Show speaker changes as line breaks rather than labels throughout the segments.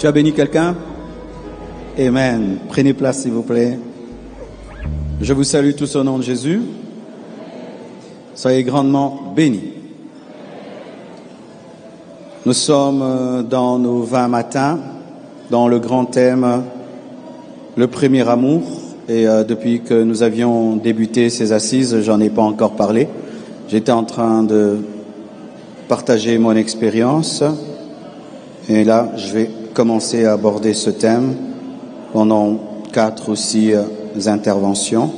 Tu as béni quelqu'un? Amen. Prenez place, s'il vous plaît. Je vous salue tous au nom de Jésus. Soyez grandement bénis. Nous sommes dans nos 20 matins, dans le grand thème, le premier amour. Et depuis que nous avions débuté ces assises, j'en ai pas encore parlé. J'étais en train de partager mon expérience. Et là, je vais commencer à aborder ce thème pendant 4 ou 6 interventions.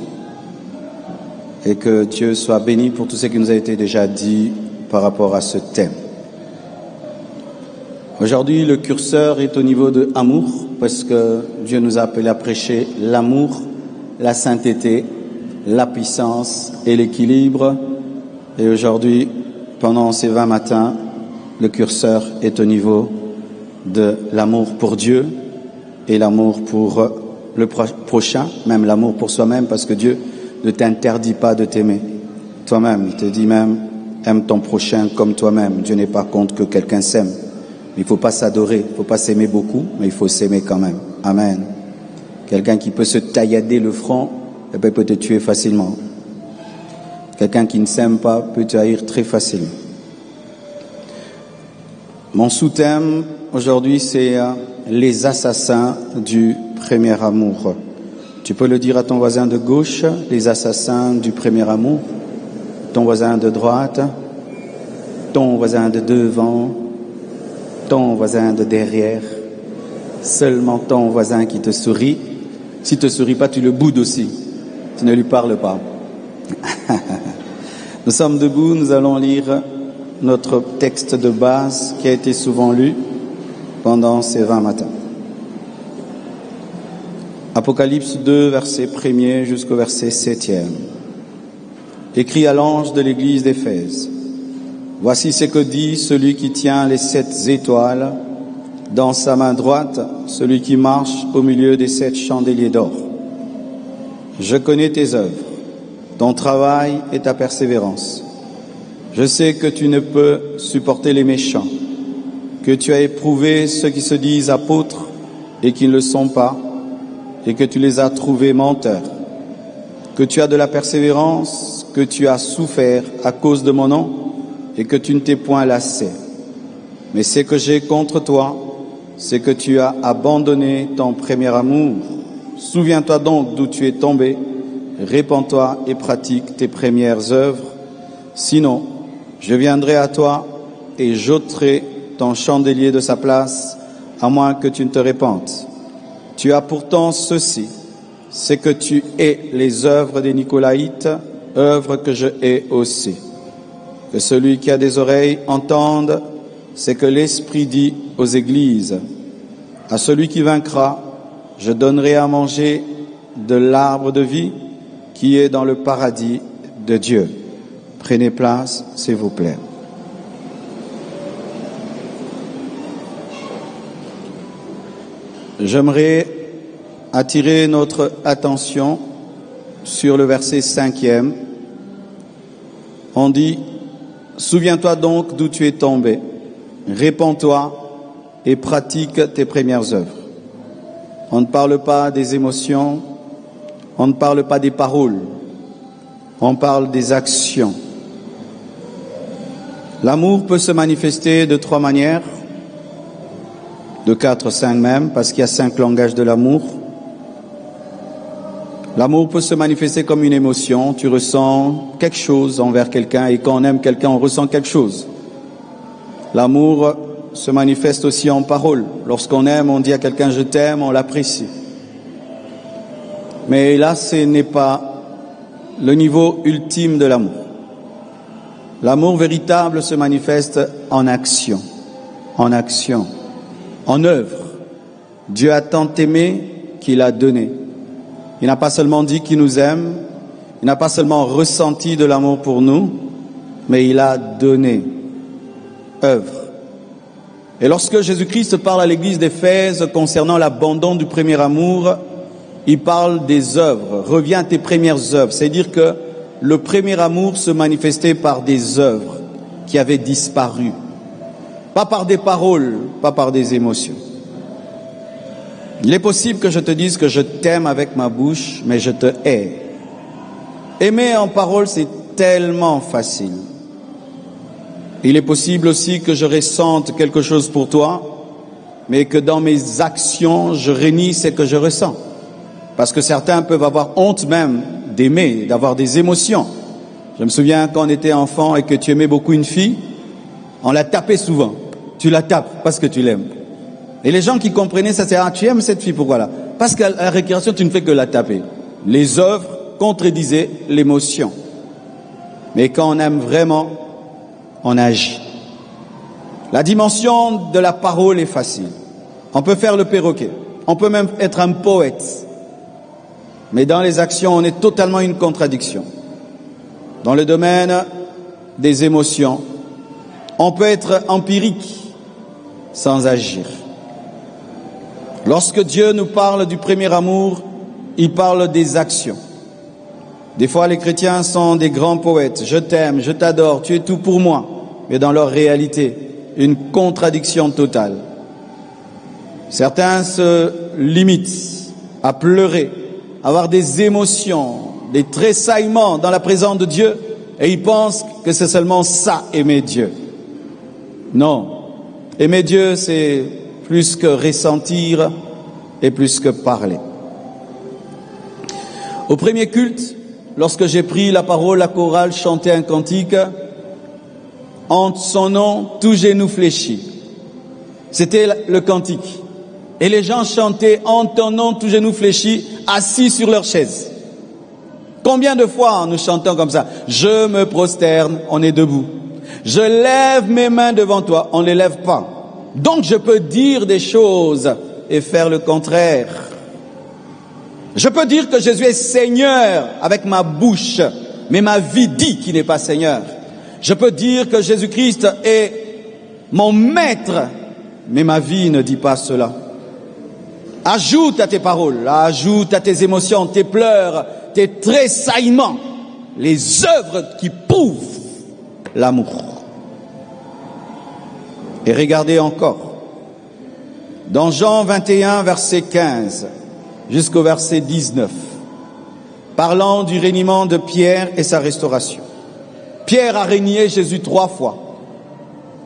Et que Dieu soit béni pour tout ce qui nous a été déjà dit par rapport à ce thème. Aujourd'hui, le curseur est au niveau de amour, parce que Dieu nous a appelé à prêcher l'amour, la sainteté, la puissance et l'équilibre. Et aujourd'hui, pendant ces 20 matins, le curseur est au niveau de l'amour pour Dieu et l'amour pour le prochain, même l'amour pour soi-même, parce que Dieu ne t'interdit pas de t'aimer toi-même. Il te dit même, aime ton prochain comme toi-même. Dieu n'est pas contre que quelqu'un s'aime. Il ne faut pas s'adorer, il ne faut pas s'aimer beaucoup, mais il faut s'aimer quand même. Amen. Quelqu'un qui peut se taillader le front, peut te tuer facilement. Quelqu'un qui ne s'aime pas peut te haïr très facilement. Mon sous-thème aujourd'hui, c'est les assassins du premier amour. Tu peux le dire à ton voisin de gauche, les assassins du premier amour, ton voisin de droite, ton voisin de devant, ton voisin de derrière, seulement ton voisin qui te sourit. S'il te sourit pas, tu le boudes aussi. Tu ne lui parles pas. Nous sommes debout, nous allons lire notre texte de base qui a été souvent lu pendant ces 20 matins. Apocalypse 2, verset 1er jusqu'au verset 7e. Écrit à l'ange de l'église d'Éphèse. Voici ce que dit celui qui tient les 7 étoiles dans sa main droite, celui qui marche au milieu des 7 chandeliers d'or. Je connais tes œuvres, ton travail et ta persévérance. Je sais que tu ne peux supporter les méchants, que tu as éprouvé ceux qui se disent apôtres et qui ne le sont pas, et que tu les as trouvés menteurs, que tu as de la persévérance, que tu as souffert à cause de mon nom, et que tu ne t'es point lassé. Mais ce que j'ai contre toi, c'est que tu as abandonné ton premier amour. Souviens-toi donc d'où tu es tombé, répands-toi et pratique tes premières œuvres. Sinon, je viendrai à toi et j'ôterai ton chandelier de sa place, à moins que tu ne te répandes. Tu as pourtant ceci, c'est que tu hais les œuvres des Nicolaïtes, œuvres que je hais aussi. Que celui qui a des oreilles entende, c'est que l'Esprit dit aux églises. À celui qui vaincra, je donnerai à manger de l'arbre de vie qui est dans le paradis de Dieu. Prenez place, s'il vous plaît. J'aimerais attirer notre attention sur le verset 5e. On dit, souviens-toi donc d'où tu es tombé, répands-toi et pratique tes premières œuvres. On ne parle pas des émotions, on ne parle pas des paroles, on parle des actions. L'amour peut se manifester de 3 manières, de 4, 5 même, parce qu'il y a 5 langages de l'amour. L'amour peut se manifester comme une émotion. Tu ressens quelque chose envers quelqu'un et quand on aime quelqu'un, on ressent quelque chose. L'amour se manifeste aussi en parole. Lorsqu'on aime, on dit à quelqu'un « je t'aime », on l'apprécie. Mais là, ce n'est pas le niveau ultime de l'amour. L'amour véritable se manifeste en action, en œuvre. Dieu a tant aimé qu'il a donné. Il n'a pas seulement dit qu'il nous aime, il n'a pas seulement ressenti de l'amour pour nous, mais il a donné. Œuvre. Et lorsque Jésus-Christ parle à l'église d'Éphèse concernant l'abandon du premier amour, il parle des œuvres. Reviens à tes premières œuvres. C'est-à-dire que le premier amour se manifestait par des œuvres qui avaient disparu. Pas par des paroles, pas par des émotions. Il est possible que je te dise que je t'aime avec ma bouche, mais je te hais. Aimer en parole, c'est tellement facile. Il est possible aussi que je ressente quelque chose pour toi, mais que dans mes actions, je renie ce que je ressens. Parce que certains peuvent avoir honte même d'aimer, d'avoir des émotions. Je me souviens quand on était enfant et que tu aimais beaucoup une fille, on la tapait souvent. Tu la tapes parce que tu l'aimes. Et les gens qui comprenaient ça, c'est « Ah, tu aimes cette fille, pourquoi là ?» Parce qu'à la récréation, tu ne fais que la taper. Les œuvres contredisaient l'émotion. Mais quand on aime vraiment, on agit. La dimension de la parole est facile. On peut faire le perroquet. On peut même être un poète. Mais dans les actions, on est totalement une contradiction. Dans le domaine des émotions, on peut être empirique sans agir. Lorsque Dieu nous parle du premier amour, il parle des actions. Des fois, les chrétiens sont des grands poètes. Je t'aime, je t'adore, tu es tout pour moi. Mais dans leur réalité, une contradiction totale. Certains se limitent à pleurer, à avoir des émotions, des tressaillements dans la présence de Dieu, et ils pensent que c'est seulement ça, aimer Dieu. Non. Aimer Dieu, c'est plus que ressentir et plus que parler. Au premier culte, lorsque j'ai pris la parole, la chorale chantait un cantique, en son nom, tout genou fléchi. C'était le cantique. Et les gens chantaient en ton nom, tout genou fléchi, assis sur leur chaise. Combien de fois nous chantons comme ça? Je me prosterne, on est debout. Je lève mes mains devant toi, on ne les lève pas. Donc je peux dire des choses et faire le contraire. Je peux dire que Jésus est Seigneur avec ma bouche, mais ma vie dit qu'il n'est pas Seigneur. Je peux dire que Jésus-Christ est mon maître, mais ma vie ne dit pas cela. Ajoute à tes paroles, ajoute à tes émotions, tes pleurs, tes tressaillements, les œuvres qui prouvent l'amour. Et regardez encore, dans Jean 21, verset 15, jusqu'au verset 19, parlant du reniement de Pierre et sa restauration. Pierre a renié Jésus 3 fois.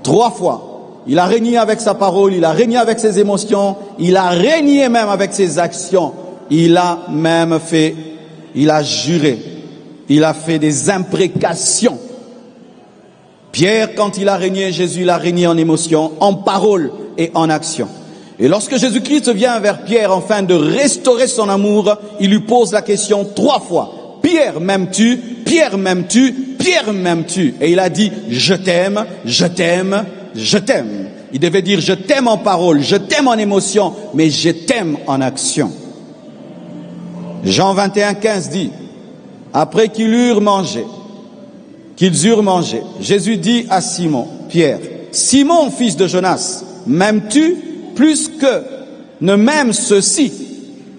3 fois. Il a renié avec sa parole, il a renié avec ses émotions, il a renié même avec ses actions. Il a même fait, il a juré, il a fait des imprécations. Pierre, quand il a renié Jésus, il a renié en émotion, en parole et en action. Et lorsque Jésus-Christ vient vers Pierre afin de restaurer son amour, il lui pose la question 3 fois. Pierre, m'aimes-tu? Pierre, m'aimes-tu? Pierre, m'aimes-tu? Et il a dit, je t'aime, je t'aime, je t'aime. Il devait dire, je t'aime en parole, je t'aime en émotion, mais je t'aime en action. Jean 21, 15 dit, après qu'ils eurent mangé, Jésus dit à Simon, Pierre, Simon, fils de Jonas, m'aimes-tu plus que ne m'aime ceci?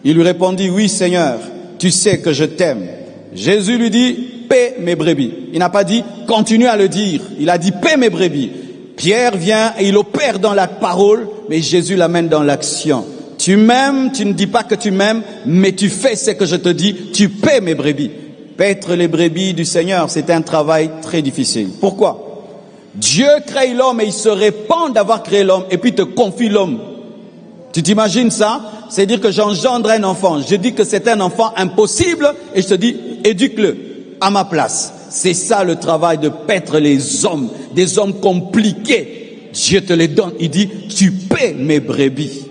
Il lui répondit, oui Seigneur, tu sais que je t'aime. Jésus lui dit, paie mes brebis. Il n'a pas dit, continue à le dire. Il a dit, paie mes brebis. Pierre vient et il opère dans la parole, mais Jésus l'amène dans l'action. Tu m'aimes, tu ne dis pas que tu m'aimes, mais tu fais ce que je te dis, tu paies mes brebis. Paître les brebis du Seigneur, c'est un travail très difficile. Pourquoi? Dieu crée l'homme et il se répand d'avoir créé l'homme et puis te confie l'homme. Tu t'imagines ça? C'est-à-dire que j'engendre un enfant. Je dis que c'est un enfant impossible et je te dis, éduque-le à ma place. C'est ça le travail de paître les hommes, des hommes compliqués. Dieu te les donne. Il dit, tu paies mes brebis.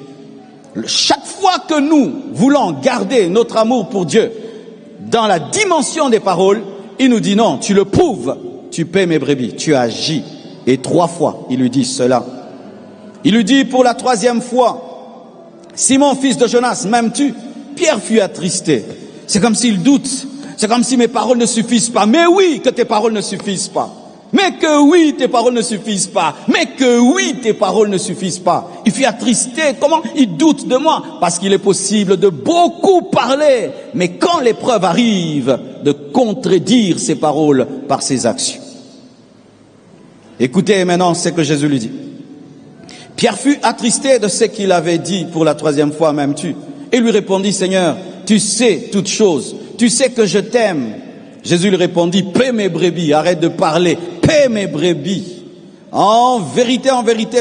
Chaque fois que nous voulons garder notre amour pour Dieu dans la dimension des paroles, il nous dit non, tu le prouves, tu paies mes brebis, tu agis. Et 3 fois, il lui dit cela. Il lui dit pour la 3e fois, Simon, fils de Jonas, m'aimes-tu? Pierre fut attristé. C'est comme s'il doute. C'est comme si mes paroles ne suffisent pas. Mais oui, que tes paroles ne suffisent pas. Mais que oui, tes paroles ne suffisent pas. Mais que oui, tes paroles ne suffisent pas. Il fut attristé. Comment? Il doute de moi. Parce qu'il est possible de beaucoup parler. Mais quand l'épreuve arrive, de contredire ses paroles par ses actions. Écoutez maintenant ce que Jésus lui dit. Pierre fut attristé de ce qu'il avait dit pour la troisième fois, m'aimes-tu? Et lui répondit, Seigneur, tu sais toutes choses, tu sais que je t'aime. Jésus lui répondit, paie mes brebis, arrête de parler, paie mes brebis. En vérité,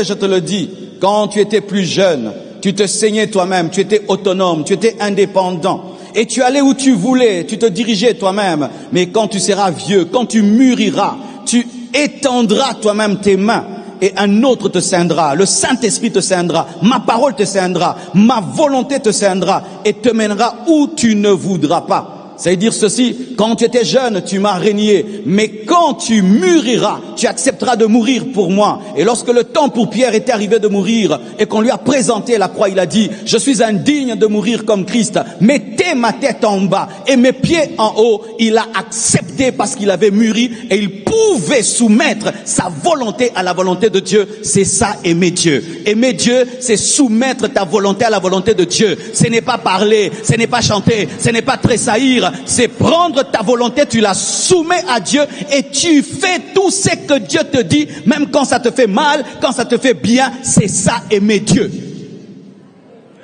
je te le dis, quand tu étais plus jeune, tu te saignais toi-même, tu étais autonome, tu étais indépendant. Et tu allais où tu voulais, tu te dirigeais toi-même. Mais quand tu seras vieux, quand tu mûriras, tu étendras toi-même tes mains et un autre te ceindra. Le Saint-Esprit te ceindra, ma parole te ceindra, ma volonté te ceindra et te mènera où tu ne voudras pas. Ça veut dire ceci, quand tu étais jeune, tu m'as régné, mais quand tu mûriras, tu accepteras de mourir pour moi. Et lorsque le temps pour Pierre était arrivé de mourir, et qu'on lui a présenté la croix, il a dit, je suis indigne de mourir comme Christ, mettez ma tête en bas et mes pieds en haut. Il a accepté parce qu'il avait mûri et il pouvait soumettre sa volonté à la volonté de Dieu. C'est ça, aimer Dieu. Aimer Dieu, c'est soumettre ta volonté à la volonté de Dieu. Ce n'est pas parler, ce n'est pas chanter, ce n'est pas tressaillir. C'est prendre ta volonté, tu la soumets à Dieu et tu fais tout ce que Dieu te dit, même quand ça te fait mal, quand ça te fait bien. C'est ça, aimer Dieu.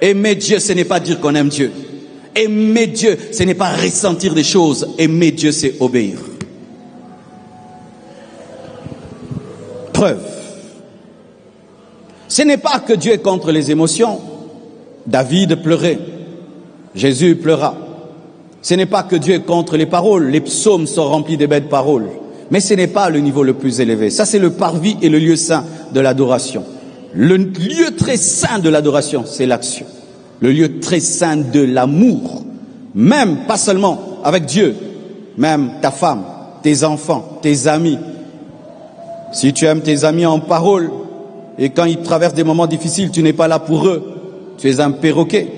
Aimer Dieu, ce n'est pas dire qu'on aime Dieu. Aimer Dieu, ce n'est pas ressentir des choses. Aimer Dieu, c'est obéir. Preuve. Ce n'est pas que Dieu est contre les émotions. David pleurait. Jésus pleura. Ce n'est pas que Dieu est contre les paroles. Les psaumes sont remplis de belles paroles. Mais ce n'est pas le niveau le plus élevé. Ça, c'est le parvis et le lieu saint de l'adoration. Le lieu très saint de l'adoration, c'est l'action. Le lieu très saint de l'amour. Même, pas seulement avec Dieu, même ta femme, tes enfants, tes amis. Si tu aimes tes amis en parole, et quand ils traversent des moments difficiles, tu n'es pas là pour eux, tu es un perroquet.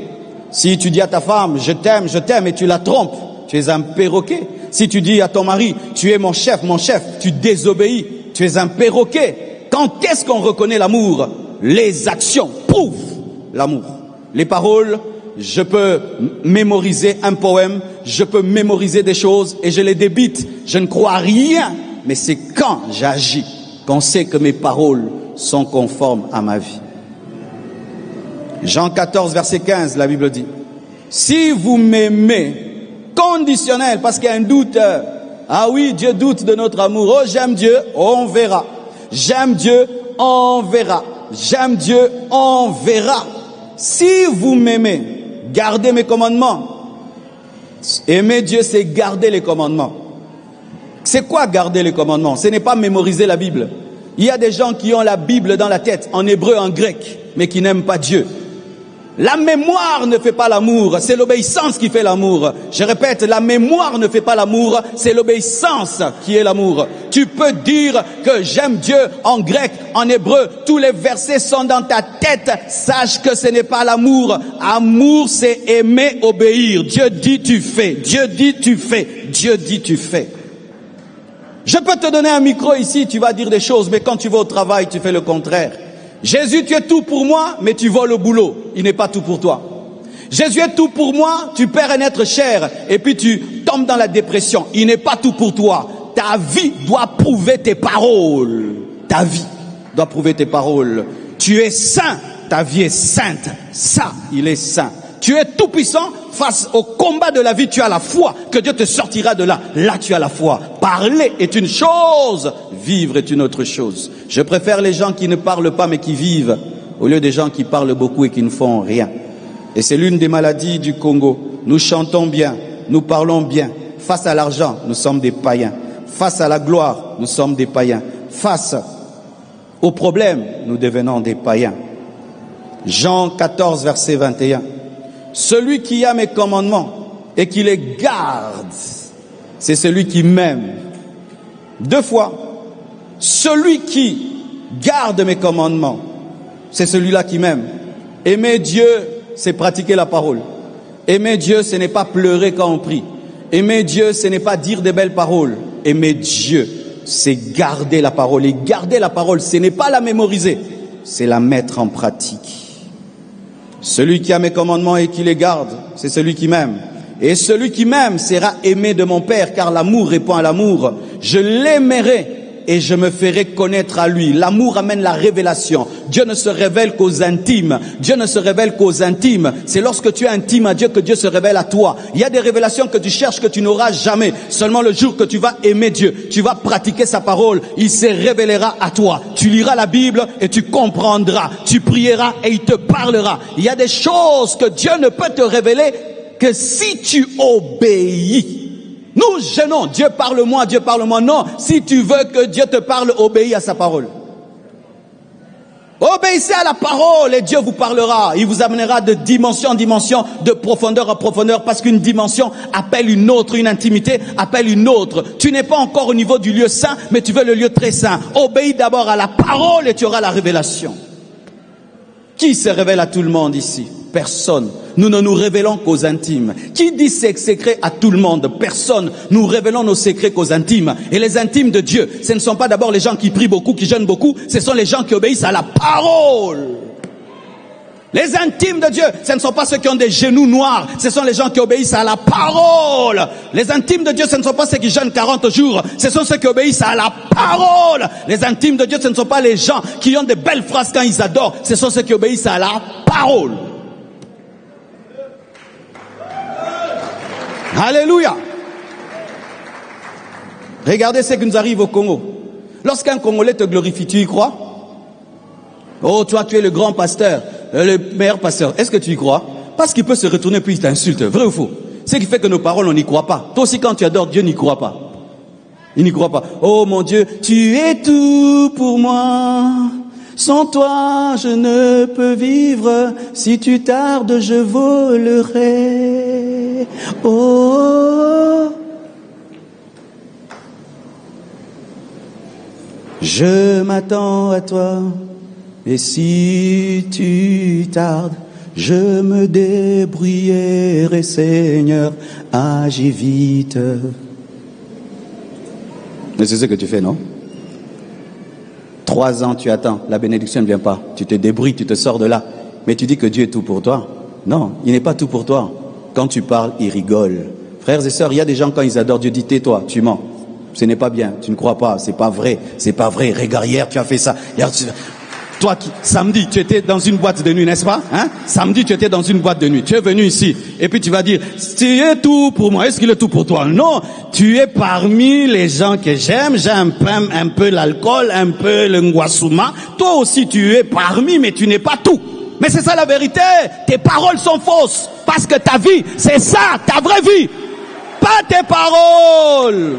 Si tu dis à ta femme, je t'aime, et tu la trompes, tu es un perroquet. Si tu dis à ton mari, tu es mon chef, tu désobéis, tu es un perroquet. Quand est-ce qu'on reconnaît l'amour? Les actions prouvent l'amour. Les paroles, je peux mémoriser un poème, je peux mémoriser des choses et je les débite. Je ne crois à rien, mais c'est quand j'agis qu'on sait que mes paroles sont conformes à ma vie. Jean 14, verset 15, la Bible dit, si vous m'aimez, conditionnel, parce qu'il y a un doute, ah oui, Dieu doute de notre amour, oh j'aime Dieu, on verra, j'aime Dieu, on verra, j'aime Dieu, on verra. Si vous m'aimez, gardez mes commandements. Aimer Dieu, c'est garder les commandements. C'est quoi garder les commandements? Ce n'est pas mémoriser la Bible. Il y a des gens qui ont la Bible dans la tête, en hébreu, en grec, mais qui n'aiment pas Dieu. La mémoire ne fait pas l'amour, c'est l'obéissance qui fait l'amour. Je répète, la mémoire ne fait pas l'amour, c'est l'obéissance qui est l'amour. Tu peux dire que j'aime Dieu en grec, en hébreu, tous les versets sont dans ta tête, sache que ce n'est pas l'amour. Amour, c'est aimer, obéir. Dieu dit tu fais, Dieu dit tu fais, Dieu dit tu fais. Je peux te donner un micro ici, tu vas dire des choses, mais quand tu vas au travail, tu fais le contraire. Jésus, tu es tout pour moi, mais tu voles au boulot. Il n'est pas tout pour toi. Jésus est tout pour moi, tu perds un être cher, et puis tu tombes dans la dépression. Il n'est pas tout pour toi. Ta vie doit prouver tes paroles. Ta vie doit prouver tes paroles. Tu es saint, ta vie est sainte. Ça, il est saint. Tu es tout puissant, face au combat de la vie, tu as la foi que Dieu te sortira de là. Là, tu as la foi. Parler est une chose, vivre est une autre chose. Je préfère les gens qui ne parlent pas mais qui vivent, au lieu des gens qui parlent beaucoup et qui ne font rien. Et c'est l'une des maladies du Congo. Nous chantons bien, nous parlons bien. Face à l'argent, nous sommes des païens. Face à la gloire, nous sommes des païens. Face aux problèmes, nous devenons des païens. Jean 14, verset 21. Celui qui a mes commandements et qui les garde, c'est celui qui m'aime. 2 fois. Celui qui garde mes commandements, c'est celui-là qui m'aime. Aimer Dieu, c'est pratiquer la parole. Aimer Dieu, ce n'est pas pleurer quand on prie. Aimer Dieu, ce n'est pas dire des belles paroles. Aimer Dieu, c'est garder la parole. Et garder la parole, ce n'est pas la mémoriser, c'est la mettre en pratique. Celui qui a mes commandements et qui les garde, c'est celui qui m'aime. Et celui qui m'aime sera aimé de mon Père, car l'amour répond à l'amour. Je l'aimerai et je me ferai connaître à lui. L'amour amène la révélation. Dieu ne se révèle qu'aux intimes. Dieu ne se révèle qu'aux intimes. C'est lorsque tu es intime à Dieu que Dieu se révèle à toi. Il y a des révélations que tu cherches que tu n'auras jamais. Seulement le jour que tu vas aimer Dieu, tu vas pratiquer sa parole, il se révélera à toi. Tu liras la Bible et tu comprendras. Tu prieras et il te parlera. Il y a des choses que Dieu ne peut te révéler que si tu obéis. Nous gênons, Dieu parle-moi, Dieu parle-moi. Non, si tu veux que Dieu te parle, obéis à sa parole. Obéissez à la parole et Dieu vous parlera. Il vous amènera de dimension en dimension, de profondeur en profondeur, parce qu'une dimension appelle une autre, une intimité appelle une autre. Tu n'es pas encore au niveau du lieu saint, mais tu veux le lieu très saint. Obéis d'abord à la parole et tu auras la révélation. Qui se révèle à tout le monde ici? Personne. Nous ne nous révélons qu'aux intimes. Qui dit ses secrets à tout le monde? Personne. Nous révélons nos secrets qu'aux intimes. Et les intimes de Dieu, ce ne sont pas d'abord les gens qui prient beaucoup, qui jeûnent beaucoup, ce sont les gens qui obéissent à la parole. Les intimes de Dieu, ce ne sont pas ceux qui ont des genoux noirs, ce sont les gens qui obéissent à la parole. Les intimes de Dieu, ce ne sont pas ceux qui jeûnent 40 jours, ce sont ceux qui obéissent à la parole. Les intimes de Dieu, ce ne sont pas les gens qui ont de belles phrases quand ils adorent, ce sont ceux qui obéissent à la parole. Alléluia. Regardez ce qui nous arrive au Congo. Lorsqu'un Congolais te glorifie, tu y crois? Oh, toi, tu es le grand pasteur, le meilleur pasteur. Est-ce que tu y crois? Parce qu'il peut se retourner puis il t'insulte. Vrai ou faux? Ce qui fait que nos paroles, on n'y croit pas. Toi aussi, quand tu adores Dieu, n'y crois pas. Il n'y croit pas. Oh mon Dieu, tu es tout pour moi. Sans toi, je ne peux vivre. Si tu tardes, je volerai. Oh, je m'attends à toi. Et si tu tardes, je me débrouillerai, Seigneur. Agis vite. Mais c'est ce que tu fais, non? 3 ans, tu attends, la bénédiction ne vient pas. Tu te débrouilles, tu te sors de là. Mais tu dis que Dieu est tout pour toi. Non, il n'est pas tout pour toi. Quand tu parles, il rigole. Frères et sœurs, il y a des gens, quand ils adorent Dieu, disent tais-toi, tu mens. Ce n'est pas bien, tu ne crois pas, c'est pas vrai. C'est pas vrai, regarde hier, tu as fait ça. Hier, toi, samedi, tu étais dans une boîte de nuit, n'est-ce pas? Hein? Samedi, tu étais dans une boîte de nuit. Tu es venu ici. Et puis tu vas dire, tu es tout pour moi. Est-ce qu'il est tout pour toi? Non. Tu es parmi les gens que j'aime. J'aime un peu l'alcool, un peu le ngwasuma. Toi aussi, tu es parmi, mais tu n'es pas tout. Mais c'est ça la vérité. Tes paroles sont fausses. Parce que ta vie, c'est ça, ta vraie vie. Pas tes paroles.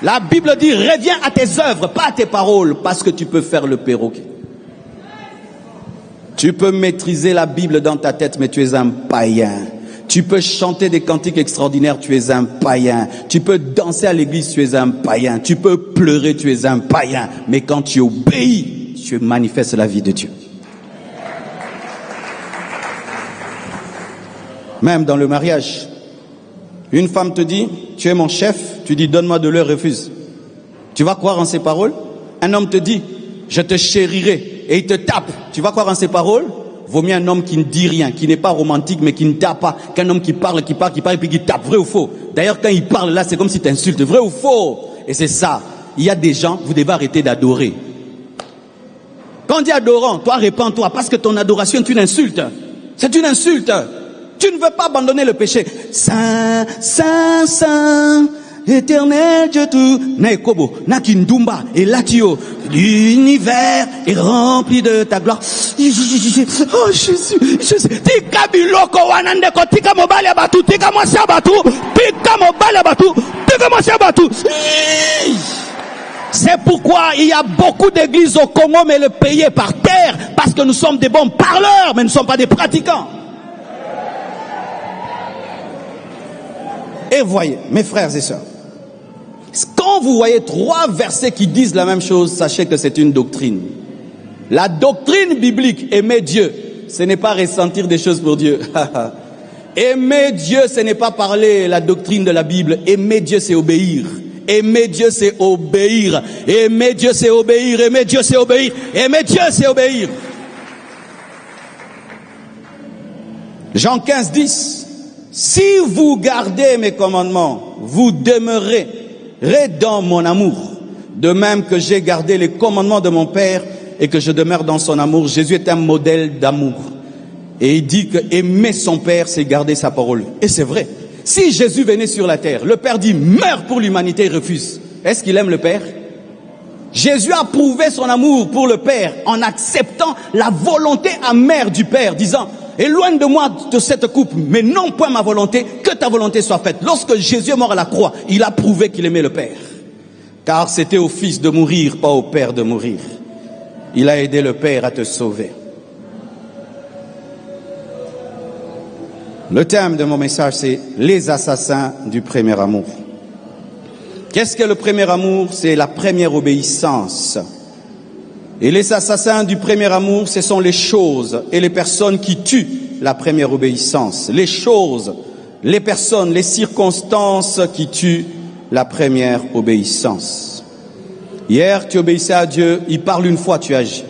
La Bible dit, reviens à tes œuvres, pas à tes paroles. Parce que tu peux faire le perroquet. Tu peux maîtriser la Bible dans ta tête, mais tu es un païen. Tu peux chanter des cantiques extraordinaires, tu es un païen. Tu peux danser à l'église, tu es un païen. Tu peux pleurer, tu es un païen. Mais quand tu obéis, tu manifestes la vie de Dieu. Même dans le mariage, une femme te dit, tu es mon chef, tu dis, donne-moi de l'eau, refuse. Tu vas croire en ses paroles? Un homme te dit, je te chérirai. Et il te tape. Tu vas croire en ces paroles? Vaut mieux un homme qui ne dit rien, qui n'est pas romantique, mais qui ne tape pas, qu'un homme qui parle, et puis qui tape. Vrai ou faux? D'ailleurs, quand il parle là, c'est comme si tu insultes. Vrai ou faux? Et c'est ça. Il y a des gens, vous devez arrêter d'adorer. Quand on dit adorant, toi répands-toi, parce que ton adoration est une insulte. C'est une insulte. Tu ne veux pas abandonner le péché. Saint, Saint, Saint, Éternel Dieu tout, Naekobo, Nakindumba et Latio, l'univers est rempli de ta gloire. Oh Jésus, Jésus. Tika biloko wanandeko, tika mobali abatu, tika mwasi abatu, tika mobali abatu, tika mwasi abatu. C'est pourquoi il y a beaucoup d'églises au Congo, mais le pays est par terre, parce que nous sommes des bons parleurs, mais nous ne sommes pas des pratiquants. Et voyez, mes frères et sœurs, quand vous voyez 3 versets qui disent la même chose, sachez que c'est une doctrine. La doctrine biblique, aimer Dieu, ce n'est pas ressentir des choses pour Dieu. Aimer Dieu, ce n'est pas parler la doctrine de la Bible. Aimer Dieu, c'est obéir. Aimer Dieu, c'est obéir. Aimer Dieu, c'est obéir. Aimer Dieu, c'est obéir. Aimer Dieu, c'est obéir. Jean 15, 10. Si vous gardez mes commandements, vous demeurez dans mon amour, De même que j'ai gardé les commandements de mon Père et que je demeure dans son amour. Jésus est un modèle d'amour. Et il dit que aimer son Père, c'est garder sa parole. Et c'est vrai. Si Jésus venait sur la terre, le Père dit, meurs pour l'humanité, il refuse. Est-ce qu'il aime le Père? Jésus a prouvé son amour pour le Père en acceptant la volonté amère du Père, disant, éloigne de moi de cette coupe, mais non point ma volonté, que ta volonté soit faite. Lorsque Jésus est mort à la croix, il a prouvé qu'il aimait le Père. Car c'était au Fils de mourir, pas au Père de mourir. Il a aidé le Père à te sauver. Le thème de mon message, c'est les assassins du premier amour. Qu'est-ce que le premier amour? C'est la première obéissance. Et les assassins du premier amour, ce sont les choses et les personnes qui tuent la première obéissance. Les choses, les personnes, les circonstances qui tuent la première obéissance. Hier, tu obéissais à Dieu, il parle une fois, tu agis.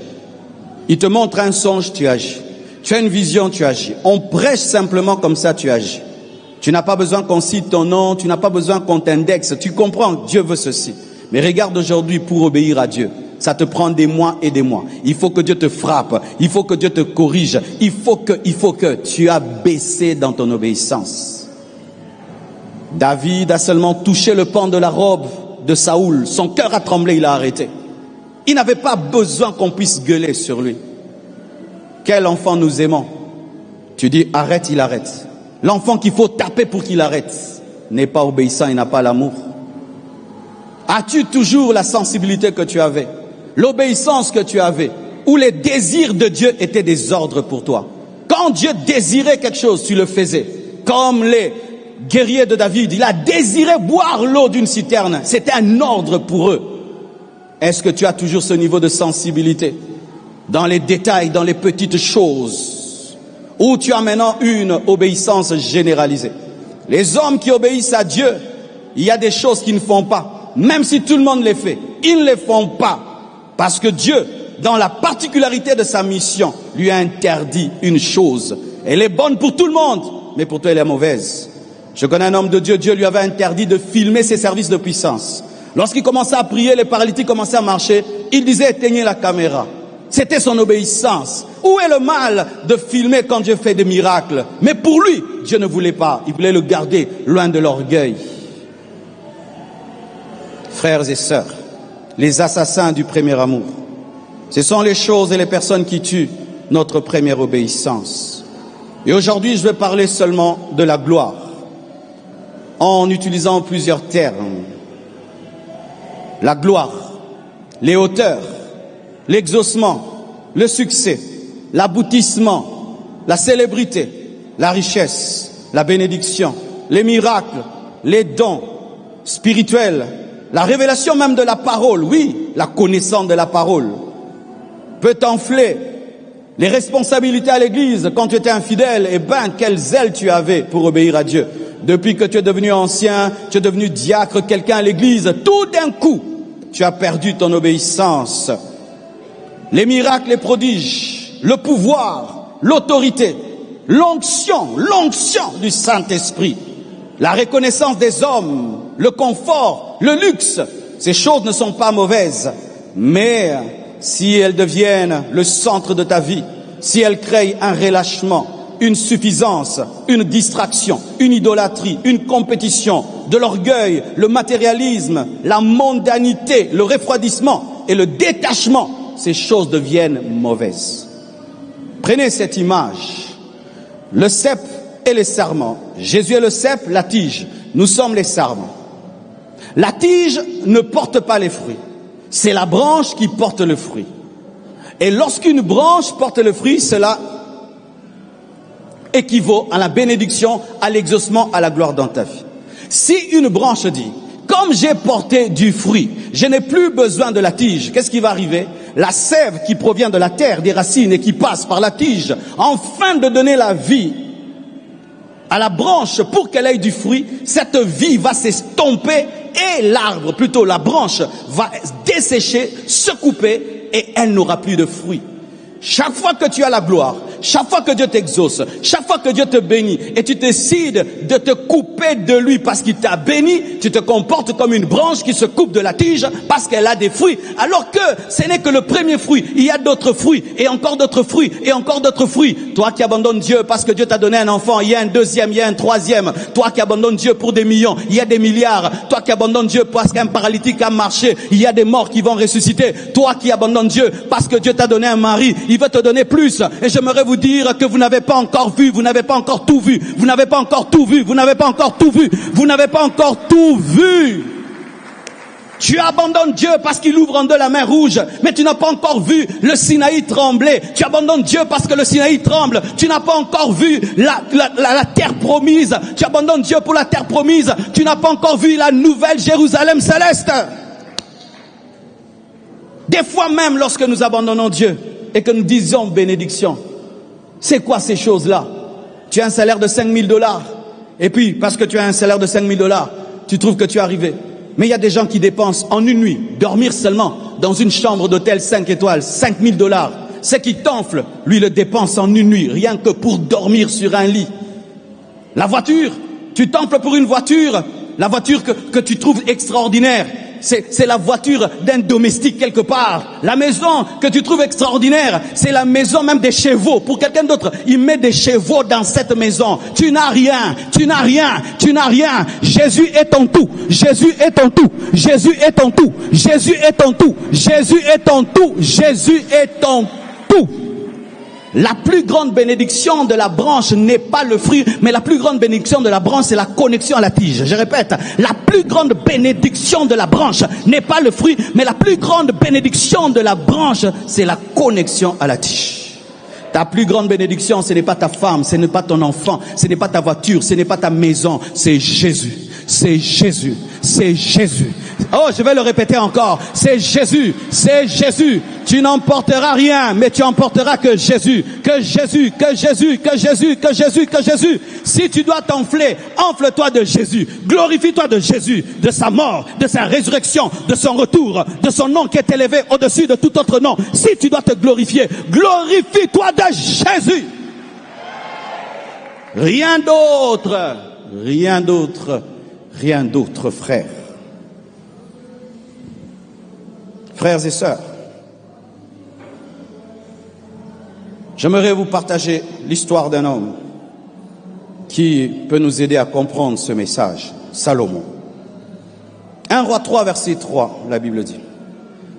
Il te montre un songe, tu agis. Tu as une vision, tu agis. On prêche simplement comme ça, tu agis. Tu n'as pas besoin qu'on cite ton nom, tu n'as pas besoin qu'on t'indexe. Tu comprends, Dieu veut ceci. Mais regarde aujourd'hui, pour obéir à Dieu, ça te prend des mois et des mois. Il faut que Dieu te frappe, il faut que Dieu te corrige, il faut que tu as baissé dans ton obéissance. David a seulement touché le pan de la robe de Saoul. Son cœur a tremblé, il a arrêté. Il n'avait pas besoin qu'on puisse gueuler sur lui. Quel enfant nous aimons? Tu dis arrête, il arrête. L'enfant qu'il faut taper pour qu'il arrête n'est pas obéissant, il n'a pas l'amour. As-tu toujours la sensibilité que tu avais, l'obéissance que tu avais, où les désirs de Dieu étaient des ordres pour toi? Quand Dieu désirait quelque chose, tu le faisais. Comme les guerriers de David, il a désiré boire l'eau d'une citerne. C'était un ordre pour eux. Est-ce que tu as toujours ce niveau de sensibilité dans les détails, dans les petites choses, où tu as maintenant une obéissance généralisée? Les hommes qui obéissent à Dieu, il y a des choses qu'ils ne font pas. Même si tout le monde les fait, ils ne les font pas. Parce que Dieu, dans la particularité de sa mission, lui a interdit une chose. Elle est bonne pour tout le monde, mais pour toi elle est mauvaise. Je connais un homme de Dieu, Dieu lui avait interdit de filmer ses services de puissance. Lorsqu'il commençait à prier, les paralytiques commençaient à marcher, il disait éteignez la caméra. C'était son obéissance. Où est le mal de filmer quand Dieu fait des miracles? Mais pour lui, Dieu ne voulait pas. Il voulait le garder loin de l'orgueil. Frères et sœurs, les assassins du premier amour, ce sont les choses et les personnes qui tuent notre première obéissance. Et aujourd'hui, je vais parler seulement de la gloire, en utilisant plusieurs termes. La gloire, les hauteurs, l'exaucement, le succès, l'aboutissement, la célébrité, la richesse, la bénédiction, les miracles, les dons spirituels, la révélation même de la parole, oui, la connaissance de la parole, peut enfler les responsabilités à l'église. Quand tu étais infidèle, eh ben, quel zèle tu avais pour obéir à Dieu. Depuis que tu es devenu ancien, tu es devenu diacre, quelqu'un à l'église, tout d'un coup, tu as perdu ton obéissance. Les miracles, les prodiges, le pouvoir, l'autorité, l'onction du Saint-Esprit, la reconnaissance des hommes, le confort, le luxe, ces choses ne sont pas mauvaises. Mais si elles deviennent le centre de ta vie, si elles créent un relâchement, une suffisance, une distraction, une idolâtrie, une compétition, de l'orgueil, le matérialisme, la mondanité, le refroidissement et le détachement, ces choses deviennent mauvaises. Prenez cette image. Le cep et les sarments. Jésus est le cep, la tige. Nous sommes les sarments. La tige ne porte pas les fruits. C'est la branche qui porte le fruit. Et lorsqu'une branche porte le fruit, cela équivaut à la bénédiction, à l'exaucement, à la gloire dans ta vie. Si une branche dit, comme j'ai porté du fruit, je n'ai plus besoin de la tige, qu'est-ce qui va arriver? La sève qui provient de la terre, des racines et qui passe par la tige, afin de donner la vie à la branche pour qu'elle ait du fruit, cette vie va s'estomper et l'arbre, plutôt la branche, va dessécher, se couper et elle n'aura plus de fruit. Chaque fois que tu as la gloire, chaque fois que Dieu t'exauce, chaque fois que Dieu te bénit, et tu décides de te couper de lui parce qu'il t'a béni, tu te comportes comme une branche qui se coupe de la tige parce qu'elle a des fruits. Alors que ce n'est que le premier fruit. Il y a d'autres fruits, et encore d'autres fruits, et encore d'autres fruits. Toi qui abandonnes Dieu parce que Dieu t'a donné un enfant, il y a un deuxième, il y a un troisième. Toi qui abandonnes Dieu pour des millions, il y a des milliards. Toi qui abandonnes Dieu parce qu'un paralytique a marché, il y a des morts qui vont ressusciter. Toi qui abandonnes Dieu parce que Dieu t'a donné un mari, il veut te donner plus. Et j'aimerais vous dire que vous n'avez pas encore vu, vous n'avez pas encore tout vu, vous n'avez pas encore tout vu, vous n'avez pas encore tout vu, vous n'avez pas encore tout vu. Tu abandonnes Dieu parce qu'il ouvre en deux la mer rouge, mais tu n'as pas encore vu le Sinaï trembler. Tu abandonnes Dieu parce que le Sinaï tremble. Tu n'as pas encore vu la terre promise. Tu abandonnes Dieu pour la terre promise. Tu n'as pas encore vu la nouvelle Jérusalem céleste. Des fois même, lorsque nous abandonnons Dieu et que nous disons bénédiction, c'est quoi ces choses-là? Tu as un salaire de 5 000 $. Et puis, parce que tu as un salaire de 5 000 $, tu trouves que tu es arrivé. Mais il y a des gens qui dépensent en une nuit, dormir seulement, dans une chambre d'hôtel 5 étoiles, 5 000 $. Ce qui t'enfle, lui le dépense en une nuit, rien que pour dormir sur un lit. La voiture, tu t'enfles pour une voiture, la voiture que tu trouves extraordinaire. C'est la voiture d'un domestique quelque part. La maison que tu trouves extraordinaire, c'est la maison même des chevaux. Pour quelqu'un d'autre, il met des chevaux dans cette maison. Tu n'as rien, tu n'as rien, tu n'as rien. Jésus est ton tout. Jésus est ton tout. Jésus est ton tout. Jésus est ton tout. Jésus est ton tout. Jésus est ton tout. La plus grande bénédiction de la branche n'est pas le fruit, mais la plus grande bénédiction de la branche, c'est la connexion à la tige. Je répète, la plus grande bénédiction de la branche n'est pas le fruit, mais la plus grande bénédiction de la branche, c'est la connexion à la tige. Ta plus grande bénédiction, ce n'est pas ta femme, ce n'est pas ton enfant, ce n'est pas ta voiture, ce n'est pas ta maison, c'est Jésus. C'est Jésus. C'est Jésus. Oh, je vais le répéter encore. C'est Jésus. C'est Jésus. Tu n'emporteras rien, mais tu emporteras que Jésus. Que Jésus, que Jésus, que Jésus, que Jésus, que Jésus. Si tu dois t'enfler, enfle-toi de Jésus. Glorifie-toi de Jésus, de sa mort, de sa résurrection, de son retour, de son nom qui est élevé au-dessus de tout autre nom. Si tu dois te glorifier, glorifie-toi de Jésus. Rien d'autre. Rien d'autre. Rien d'autre, frères. Frères et sœurs, j'aimerais vous partager l'histoire d'un homme qui peut nous aider à comprendre ce message, Salomon. 1 Roi 3, verset 3, la Bible dit.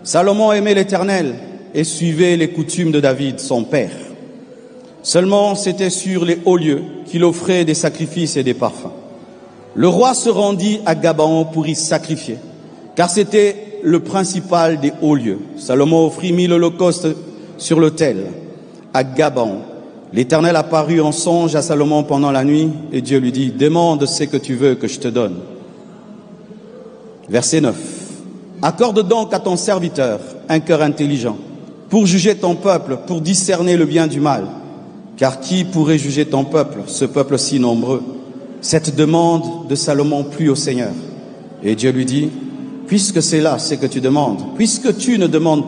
Salomon aimait l'Éternel et suivait les coutumes de David, son père. Seulement, c'était sur les hauts lieux qu'il offrait des sacrifices et des parfums. Le roi se rendit à Gabaon pour y sacrifier, car c'était le principal des hauts lieux. Salomon offrit 1000 holocaustes sur l'autel à Gabaon. L'Éternel apparut en songe à Salomon pendant la nuit, et Dieu lui dit, demande ce que tu veux que je te donne. Verset 9. Accorde donc à ton serviteur un cœur intelligent, pour juger ton peuple, pour discerner le bien du mal. Car qui pourrait juger ton peuple, ce peuple si nombreux? Cette demande de Salomon plut au Seigneur. Et Dieu lui dit, puisque c'est là ce que tu demandes, puisque tu ne demandes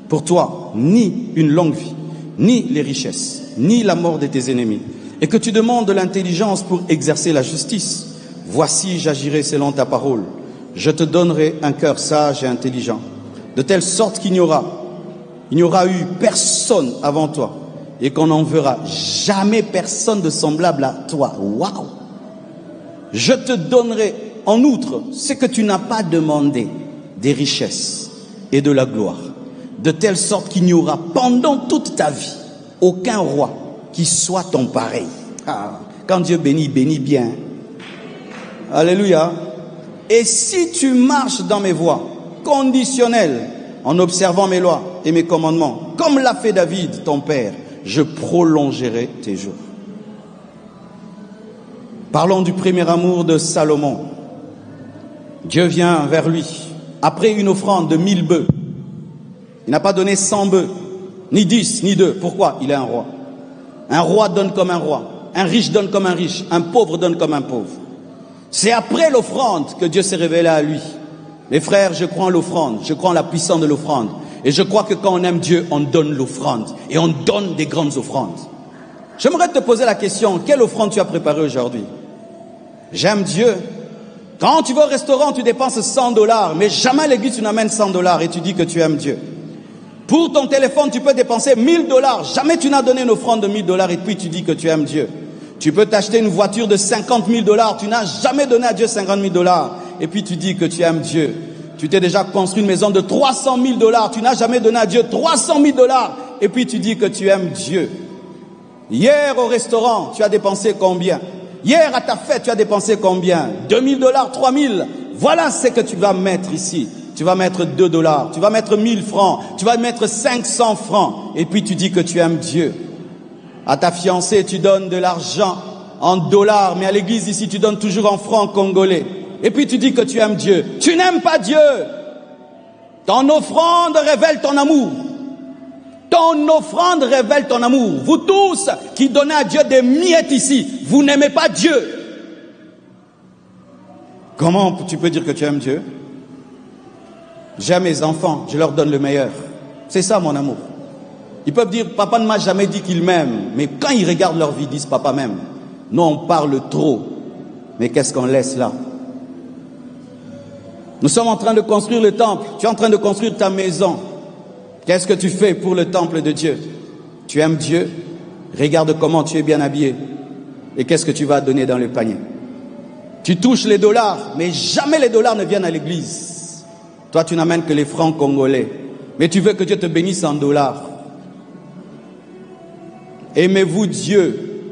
pour toi ni une longue vie, ni les richesses, ni la mort de tes ennemis, et que tu demandes de l'intelligence pour exercer la justice, voici j'agirai selon ta parole. Je te donnerai un cœur sage et intelligent, de telle sorte qu'il n'y aura eu personne avant toi, et qu'on n'en verra jamais personne de semblable à toi. Waouh! Je te donnerai en outre ce que tu n'as pas demandé, des richesses et de la gloire, de telle sorte qu'il n'y aura pendant toute ta vie aucun roi qui soit ton pareil. Ah, quand Dieu bénit, bénit bien. Alléluia. Et si tu marches dans mes voies conditionnelles, en observant mes lois et mes commandements, comme l'a fait David, ton père, je prolongerai tes jours. Parlons du premier amour de Salomon. Dieu vient vers lui, après une offrande de 1000 bœufs. Il n'a pas donné 100 bœufs, ni 10, ni 2. Pourquoi? Il est un roi. Un roi donne comme un roi. Un riche donne comme un riche. Un pauvre donne comme un pauvre. C'est après l'offrande que Dieu s'est révélé à lui. Mes frères, je crois en l'offrande. Je crois en la puissance de l'offrande. Et je crois que quand on aime Dieu, on donne l'offrande. Et on donne des grandes offrandes. J'aimerais te poser la question, quelle offrande tu as préparée aujourd'hui? J'aime Dieu. Quand tu vas au restaurant, tu dépenses $100, mais jamais à l'église tu n'amènes $100 et tu dis que tu aimes Dieu. Pour ton téléphone, tu peux dépenser $1000. Jamais tu n'as donné une offrande de $1000 et puis tu dis que tu aimes Dieu. Tu peux t'acheter une voiture de $50,000. Tu n'as jamais donné à Dieu $50,000 et puis tu dis que tu aimes Dieu. Tu t'es déjà construit une maison de $300,000. Tu n'as jamais donné à Dieu $300,000 et puis tu dis que tu aimes Dieu. Hier au restaurant, tu as dépensé combien? Hier à ta fête, tu as dépensé combien? $2,000, $3,000. Voilà ce que tu vas mettre ici. Tu vas mettre $2, tu vas mettre 1000 francs, tu vas mettre 500 francs. Et puis tu dis que tu aimes Dieu. À ta fiancée, tu donnes de l'argent en dollars, mais à l'église ici, tu donnes toujours en francs congolais. Et puis tu dis que tu aimes Dieu. Tu n'aimes pas Dieu. Ton offrande révèle ton amour. Ton offrande révèle ton amour. Vous tous qui donnez à Dieu des miettes ici, vous n'aimez pas Dieu. Comment tu peux dire que tu aimes Dieu? J'aime mes enfants, je leur donne le meilleur. C'est ça mon amour. Ils peuvent dire, papa ne m'a jamais dit qu'il m'aime. Mais quand ils regardent leur vie, ils disent, papa m'aime. Nous, on parle trop. Mais qu'est-ce qu'on laisse là? Nous sommes en train de construire le temple. Tu es en train de construire ta maison. Qu'est-ce que tu fais pour le temple de Dieu? Tu aimes Dieu? Regarde comment tu es bien habillé. Et qu'est-ce que tu vas donner dans le panier? Tu touches les dollars, mais jamais les dollars ne viennent à l'église. Toi, tu n'amènes que les francs congolais. Mais tu veux que Dieu te bénisse en dollars. Aimez-vous Dieu?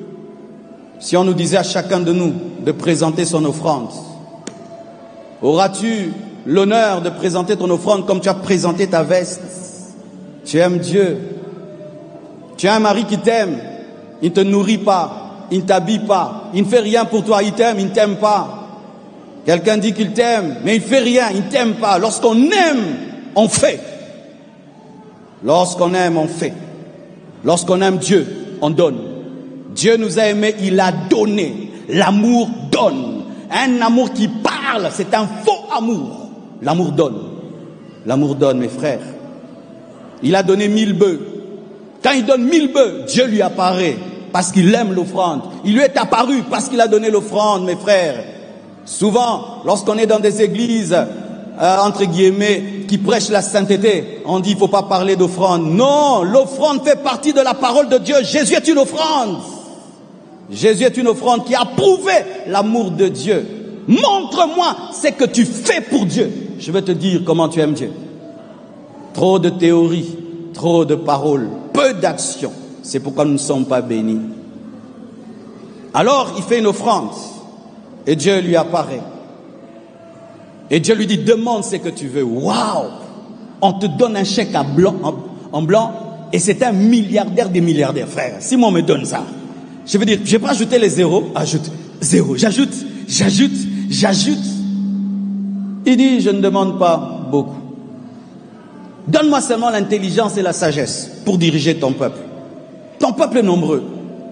Si on nous disait à chacun de nous de présenter son offrande, auras-tu l'honneur de présenter ton offrande comme tu as présenté ta veste? Tu aimes Dieu. Tu as un mari qui t'aime. Il ne te nourrit pas. Il ne t'habille pas. Il ne fait rien pour toi. Il t'aime, il ne t'aime pas. Quelqu'un dit qu'il t'aime, mais il ne fait rien, il ne t'aime pas. Lorsqu'on aime, on fait. Lorsqu'on aime, on fait. Lorsqu'on aime Dieu, on donne. Dieu nous a aimés, il a donné. L'amour donne. Un amour qui parle, c'est un faux amour. L'amour donne. L'amour donne, mes frères. Il a donné 1000 bœufs. Quand il donne 1000 bœufs, Dieu lui apparaît parce qu'il aime l'offrande. Il lui est apparu parce qu'il a donné l'offrande, mes frères. Souvent, lorsqu'on est dans des églises, entre guillemets, qui prêchent la sainteté, on dit il ne faut pas parler d'offrande. Non, l'offrande fait partie de la parole de Dieu. Jésus est une offrande. Jésus est une offrande qui a prouvé l'amour de Dieu. Montre-moi ce que tu fais pour Dieu. Je vais te dire comment tu aimes Dieu. Trop de théories, trop de paroles, peu d'action. C'est pourquoi nous ne sommes pas bénis. Alors, il fait une offrande. Et Dieu lui apparaît. Et Dieu lui dit, demande ce que tu veux. Waouh! On te donne un chèque en blanc et c'est un milliardaire des milliardaires, frère. Si moi on me donne ça, je veux dire, je vais pas ajouter les zéros, ajoute zéro. J'ajoute. Il dit, je ne demande pas beaucoup. Donne-moi seulement l'intelligence et la sagesse pour diriger ton peuple. Ton peuple est nombreux.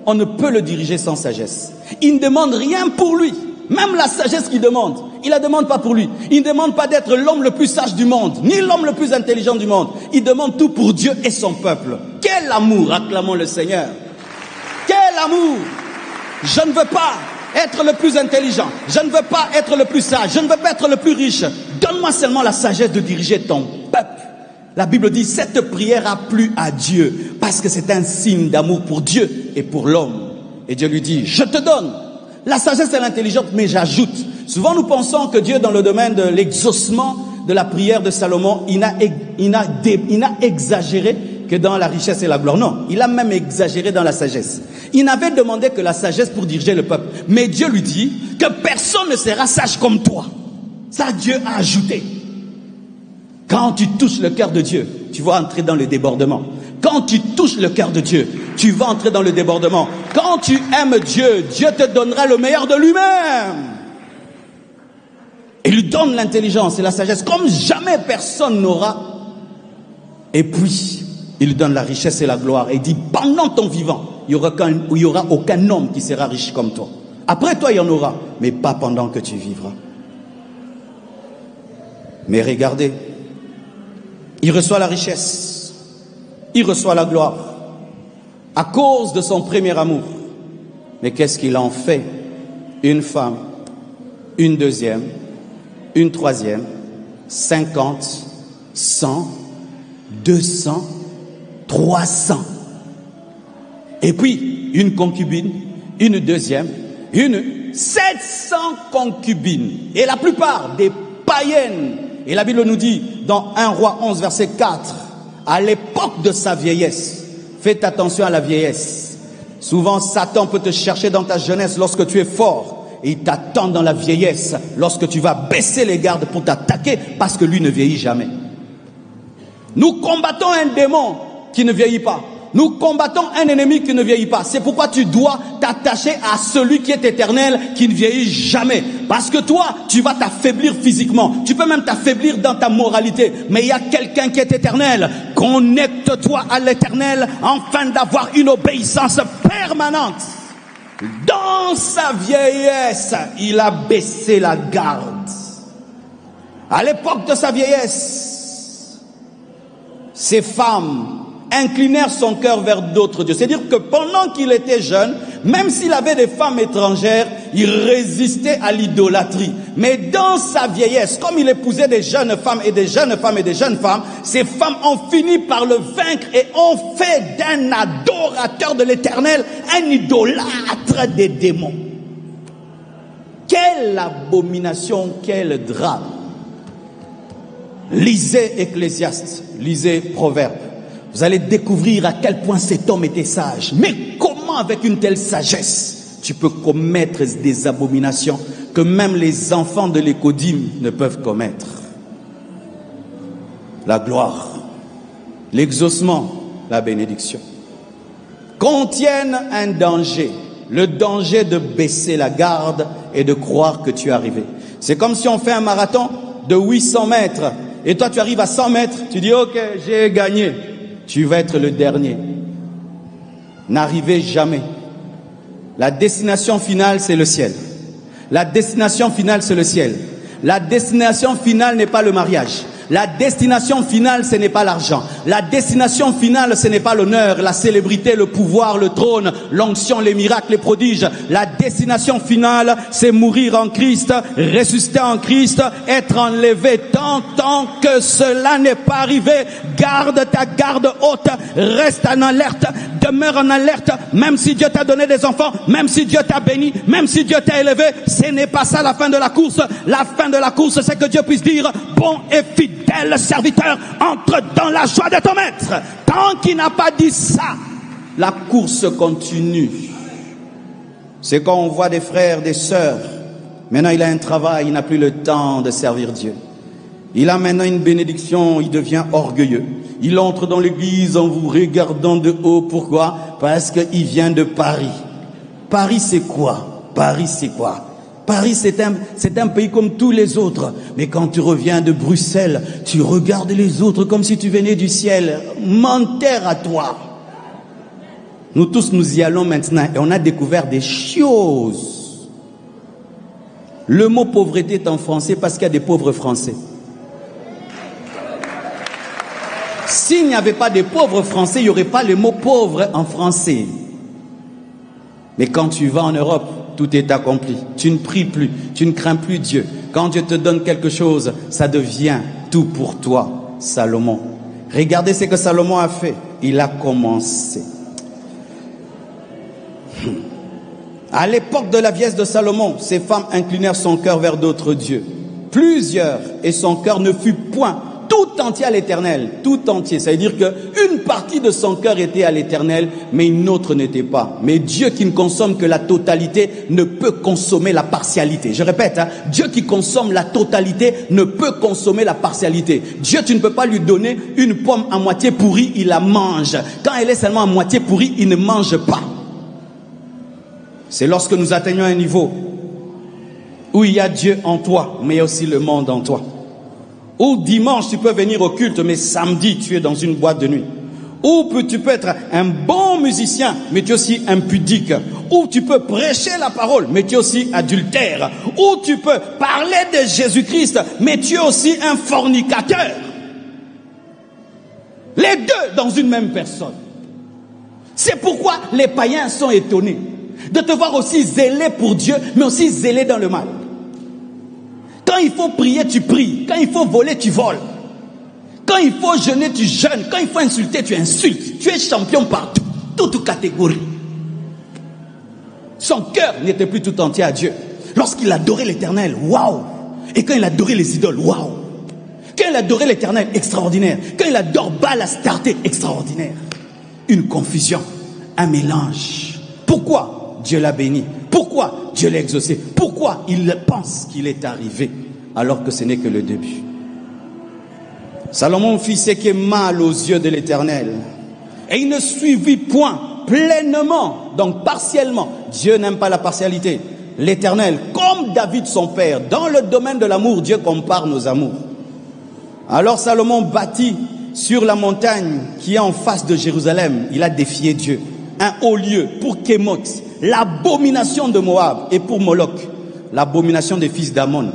On ne peut le diriger sans sagesse. Il ne demande rien pour lui. Même la sagesse qu'il demande, il la demande pas pour lui. Il ne demande pas d'être l'homme le plus sage du monde, ni l'homme le plus intelligent du monde. Il demande tout pour Dieu et son peuple. Quel amour, acclamons le Seigneur. Quel amour. Je ne veux pas être le plus intelligent. Je ne veux pas être le plus sage. Je ne veux pas être le plus riche. Donne-moi seulement la sagesse de diriger ton peuple. La Bible dit, cette prière a plu à Dieu parce que c'est un signe d'amour pour Dieu et pour l'homme. Et Dieu lui dit, je te donne la sagesse et l'intelligence, mais j'ajoute. Souvent nous pensons que Dieu, dans le domaine de l'exaucement de la prière de Salomon, il n'a exagéré que dans la richesse et la gloire. Non, il a même exagéré dans la sagesse. Il n'avait demandé que la sagesse pour diriger le peuple. Mais Dieu lui dit que personne ne sera sage comme toi. Ça, Dieu a ajouté. Quand tu touches le cœur de Dieu, tu vas entrer dans le débordement. Quand tu touches le cœur de Dieu, tu vas entrer dans le débordement. Quand tu aimes Dieu, Dieu te donnera le meilleur de lui-même. Il lui donne l'intelligence et la sagesse comme jamais personne n'aura. Et puis, il lui donne la richesse et la gloire. Et il dit, pendant ton vivant, il n'y aura aucun homme qui sera riche comme toi. Après toi, il y en aura, mais pas pendant que tu vivras. Mais regardez, Il reçoit la richesse, il reçoit la gloire, à cause de son premier amour. Mais qu'est-ce qu'il en fait? Une femme, une deuxième, une troisième, 50, 100, 200, 300. Et puis, une concubine, une deuxième, une 700 concubines. Et la plupart des païennes. Et la Bible nous dit, dans 1 Roi 11, verset 4, à l'époque de sa vieillesse, faites attention à la vieillesse. Souvent, Satan peut te chercher dans ta jeunesse lorsque tu es fort. Et il t'attend dans la vieillesse lorsque tu vas baisser les gardes pour t'attaquer parce que lui ne vieillit jamais. Nous combattons un démon qui ne vieillit pas. Nous combattons un ennemi qui ne vieillit pas. C'est pourquoi tu dois t'attacher à celui qui est éternel, qui ne vieillit jamais. Parce que toi, tu vas t'affaiblir physiquement. Tu peux même t'affaiblir dans ta moralité. Mais il y a quelqu'un qui est éternel. Connecte-toi à l'éternel afin d'avoir une obéissance permanente. Dans sa vieillesse, il a baissé la garde. À l'époque de sa vieillesse, ces femmes inclinèrent son cœur vers d'autres dieux. C'est-à-dire que pendant qu'il était jeune, même s'il avait des femmes étrangères, il résistait à l'idolâtrie. Mais dans sa vieillesse, comme il épousait des jeunes femmes et des jeunes femmes et des jeunes femmes, ces femmes ont fini par le vaincre et ont fait d'un adorateur de l'Éternel un idolâtre des démons. Quelle abomination, quel drame. Lisez Ecclésiaste, lisez Proverbes. Vous allez découvrir à quel point cet homme était sage. Mais comment avec une telle sagesse, tu peux commettre des abominations que même les enfants de l'écodime ne peuvent commettre? La gloire, l'exaucement, la bénédiction contiennent un danger. Le danger de baisser la garde et de croire que tu es arrivé. C'est comme si on fait un marathon de 800 mètres et toi tu arrives à 100 mètres, tu dis ok, j'ai gagné. Tu vas être le dernier. N'arrivez jamais. La destination finale, c'est le ciel. La destination finale, c'est le ciel. La destination finale n'est pas le mariage. La destination finale, ce n'est pas l'argent. La destination finale, ce n'est pas l'honneur, la célébrité, le pouvoir, le trône, l'onction, les miracles, les prodiges. La destination finale, c'est mourir en Christ, ressusciter en Christ, être enlevé. Tant que cela n'est pas arrivé, garde ta garde haute, reste en alerte, demeure en alerte, même si Dieu t'a donné des enfants, même si Dieu t'a béni, même si Dieu t'a élevé, ce n'est pas ça la fin de la course. La fin de la course, c'est que Dieu puisse dire, bon et fidèle serviteur, entre dans la joie de ton maître. Tant qu'il n'a pas dit ça, la course continue. C'est quand on voit des frères, des sœurs, maintenant il a un travail, il n'a plus le temps de servir Dieu. Il a maintenant une bénédiction, il devient orgueilleux. Il entre dans l'église en vous regardant de haut. Pourquoi? Parce qu'il vient de Paris. Paris c'est quoi? Paris c'est quoi? Paris c'est un pays comme tous les autres. Mais quand tu reviens de Bruxelles, tu regardes les autres comme si tu venais du ciel. Menteur à toi. Nous tous nous y allons maintenant et on a découvert des choses. Le mot pauvreté est en français parce qu'il y a des pauvres français. S'il n'y avait pas de pauvres français, il n'y aurait pas le mot pauvre en français. Mais quand tu vas en Europe, tout est accompli. Tu ne pries plus, tu ne crains plus Dieu. Quand Dieu te donne quelque chose, ça devient tout pour toi. Salomon. Regardez ce que Salomon a fait. Il a commencé. À l'époque de la vieillesse de Salomon, ces femmes inclinèrent son cœur vers d'autres dieux. Plusieurs, et son cœur ne fut point tout entier à l'Éternel, tout entier. Ça veut dire qu'une partie de son cœur était à l'Éternel, mais une autre n'était pas. Mais Dieu qui ne consomme que la totalité ne peut consommer la partialité. Je répète, Dieu qui consomme la totalité ne peut consommer la partialité. Dieu, tu ne peux pas lui donner une pomme à moitié pourrie, il la mange. Quand elle est seulement à moitié pourrie, il ne mange pas. C'est lorsque nous atteignons un niveau où il y a Dieu en toi, mais il y a aussi le monde en toi. Ou dimanche, tu peux venir au culte, mais samedi, tu es dans une boîte de nuit. Ou tu peux être un bon musicien, mais tu es aussi impudique. Ou tu peux prêcher la parole, mais tu es aussi adultère. Ou tu peux parler de Jésus-Christ, mais tu es aussi un fornicateur. Les deux dans une même personne. C'est pourquoi les païens sont étonnés de te voir aussi zélé pour Dieu, mais aussi zélé dans le mal. Quand il faut prier, tu pries. Quand il faut voler, tu voles. Quand il faut jeûner, tu jeûnes. Quand il faut insulter, tu insultes. Tu es champion partout, toute catégorie. Son cœur n'était plus tout entier à Dieu. Lorsqu'il adorait l'Éternel, waouh! Et quand il adorait les idoles, waouh! Quand il adorait l'Éternel, extraordinaire. Quand il adore Baal, Astarté, extraordinaire. Une confusion, un mélange. Pourquoi Dieu l'a béni? Pourquoi Dieu l'a exaucé? Pourquoi il pense qu'il est arrivé alors que ce n'est que le début? Salomon fit ce qui est mal aux yeux de l'Éternel. Et il ne suivit point pleinement, donc partiellement. Dieu n'aime pas la partialité. L'Éternel, comme David son père, dans le domaine de l'amour, Dieu compare nos amours. Alors Salomon bâtit sur la montagne qui est en face de Jérusalem. Il a défié Dieu. Un haut lieu pour Kémoth, l'abomination de Moab, et pour Moloch, l'abomination des fils d'Ammon.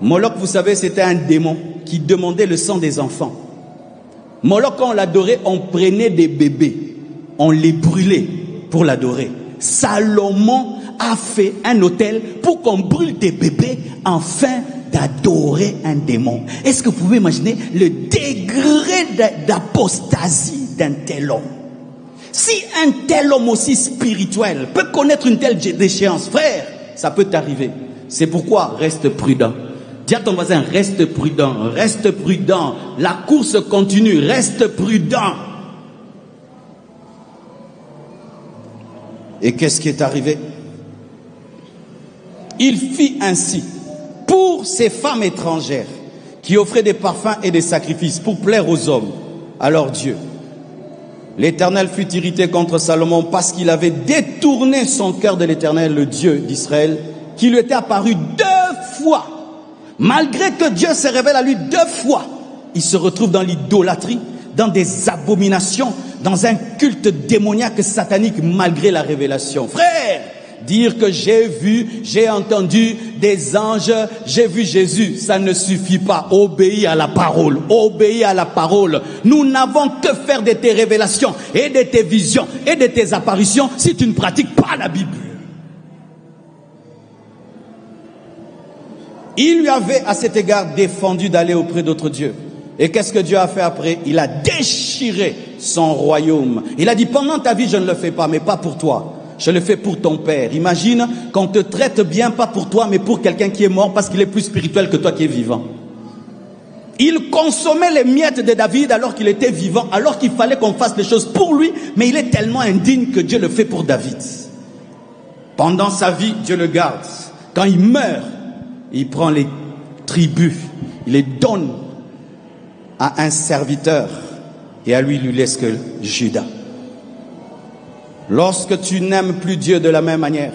Moloch, vous savez, c'était un démon qui demandait le sang des enfants. Moloch, quand on l'adorait, on prenait des bébés, on les brûlait pour l'adorer. Salomon a fait un autel pour qu'on brûle des bébés afin d'adorer un démon. Est-ce que vous pouvez imaginer le degré d'apostasie d'un tel homme? Si un tel homme aussi spirituel peut connaître une telle déchéance, frère, ça peut t'arriver. C'est pourquoi reste prudent. Dis à ton voisin, reste prudent, reste prudent. La course continue, reste prudent. Et qu'est-ce qui est arrivé? Il fit ainsi pour ces femmes étrangères qui offraient des parfums et des sacrifices pour plaire aux hommes, à leur Dieu. L'Éternel fut irrité contre Salomon parce qu'il avait détourné son cœur de l'Éternel, le Dieu d'Israël, qui lui était apparu 2 fois. Malgré que Dieu se révèle à lui 2 fois, il se retrouve dans l'idolâtrie, dans des abominations, dans un culte démoniaque satanique malgré la révélation. Frère, dire que j'ai vu, j'ai entendu des anges, j'ai vu Jésus, ça ne suffit pas. Obéis à la parole, obéis à la parole. Nous n'avons que faire de tes révélations et de tes visions et de tes apparitions si tu ne pratiques pas la Bible. Il lui avait à cet égard défendu d'aller auprès d'autres dieux. Et qu'est-ce que Dieu a fait après? Il a déchiré son royaume. Il a dit, pendant ta vie, je ne le fais pas, mais pas pour toi. Je le fais pour ton père. Imagine qu'on te traite bien, pas pour toi, mais pour quelqu'un qui est mort parce qu'il est plus spirituel que toi qui es vivant. Il consommait les miettes de David alors qu'il était vivant, alors qu'il fallait qu'on fasse les choses pour lui, mais il est tellement indigne que Dieu le fait pour David. Pendant sa vie, Dieu le garde. Quand il meurt, il prend les tribus, il les donne à un serviteur et à lui, il lui laisse que Judas. Lorsque tu n'aimes plus Dieu de la même manière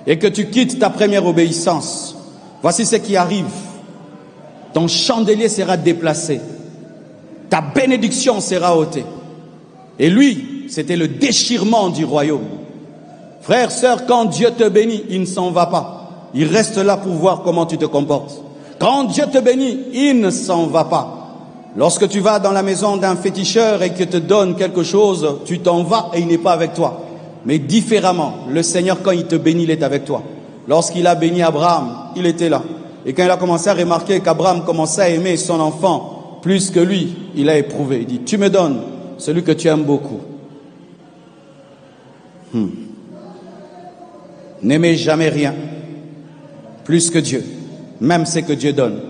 et que tu quittes ta première obéissance, voici ce qui arrive. Ton chandelier sera déplacé, ta bénédiction sera ôtée. Et lui, c'était le déchirement du royaume. Frère, sœur, quand Dieu te bénit, il ne s'en va pas. Il reste là pour voir comment tu te comportes. Quand Dieu te bénit, il ne s'en va pas. Lorsque tu vas dans la maison d'un féticheur et qu'il te donne quelque chose, tu t'en vas et il n'est pas avec toi. Mais différemment, le Seigneur, quand il te bénit, il est avec toi. Lorsqu'il a béni Abraham, il était là. Et quand il a commencé à remarquer qu'Abraham commençait à aimer son enfant plus que lui, il a éprouvé. Il dit, tu me donnes celui que tu aimes beaucoup. N'aimez jamais rien plus que Dieu. Même ce que Dieu donne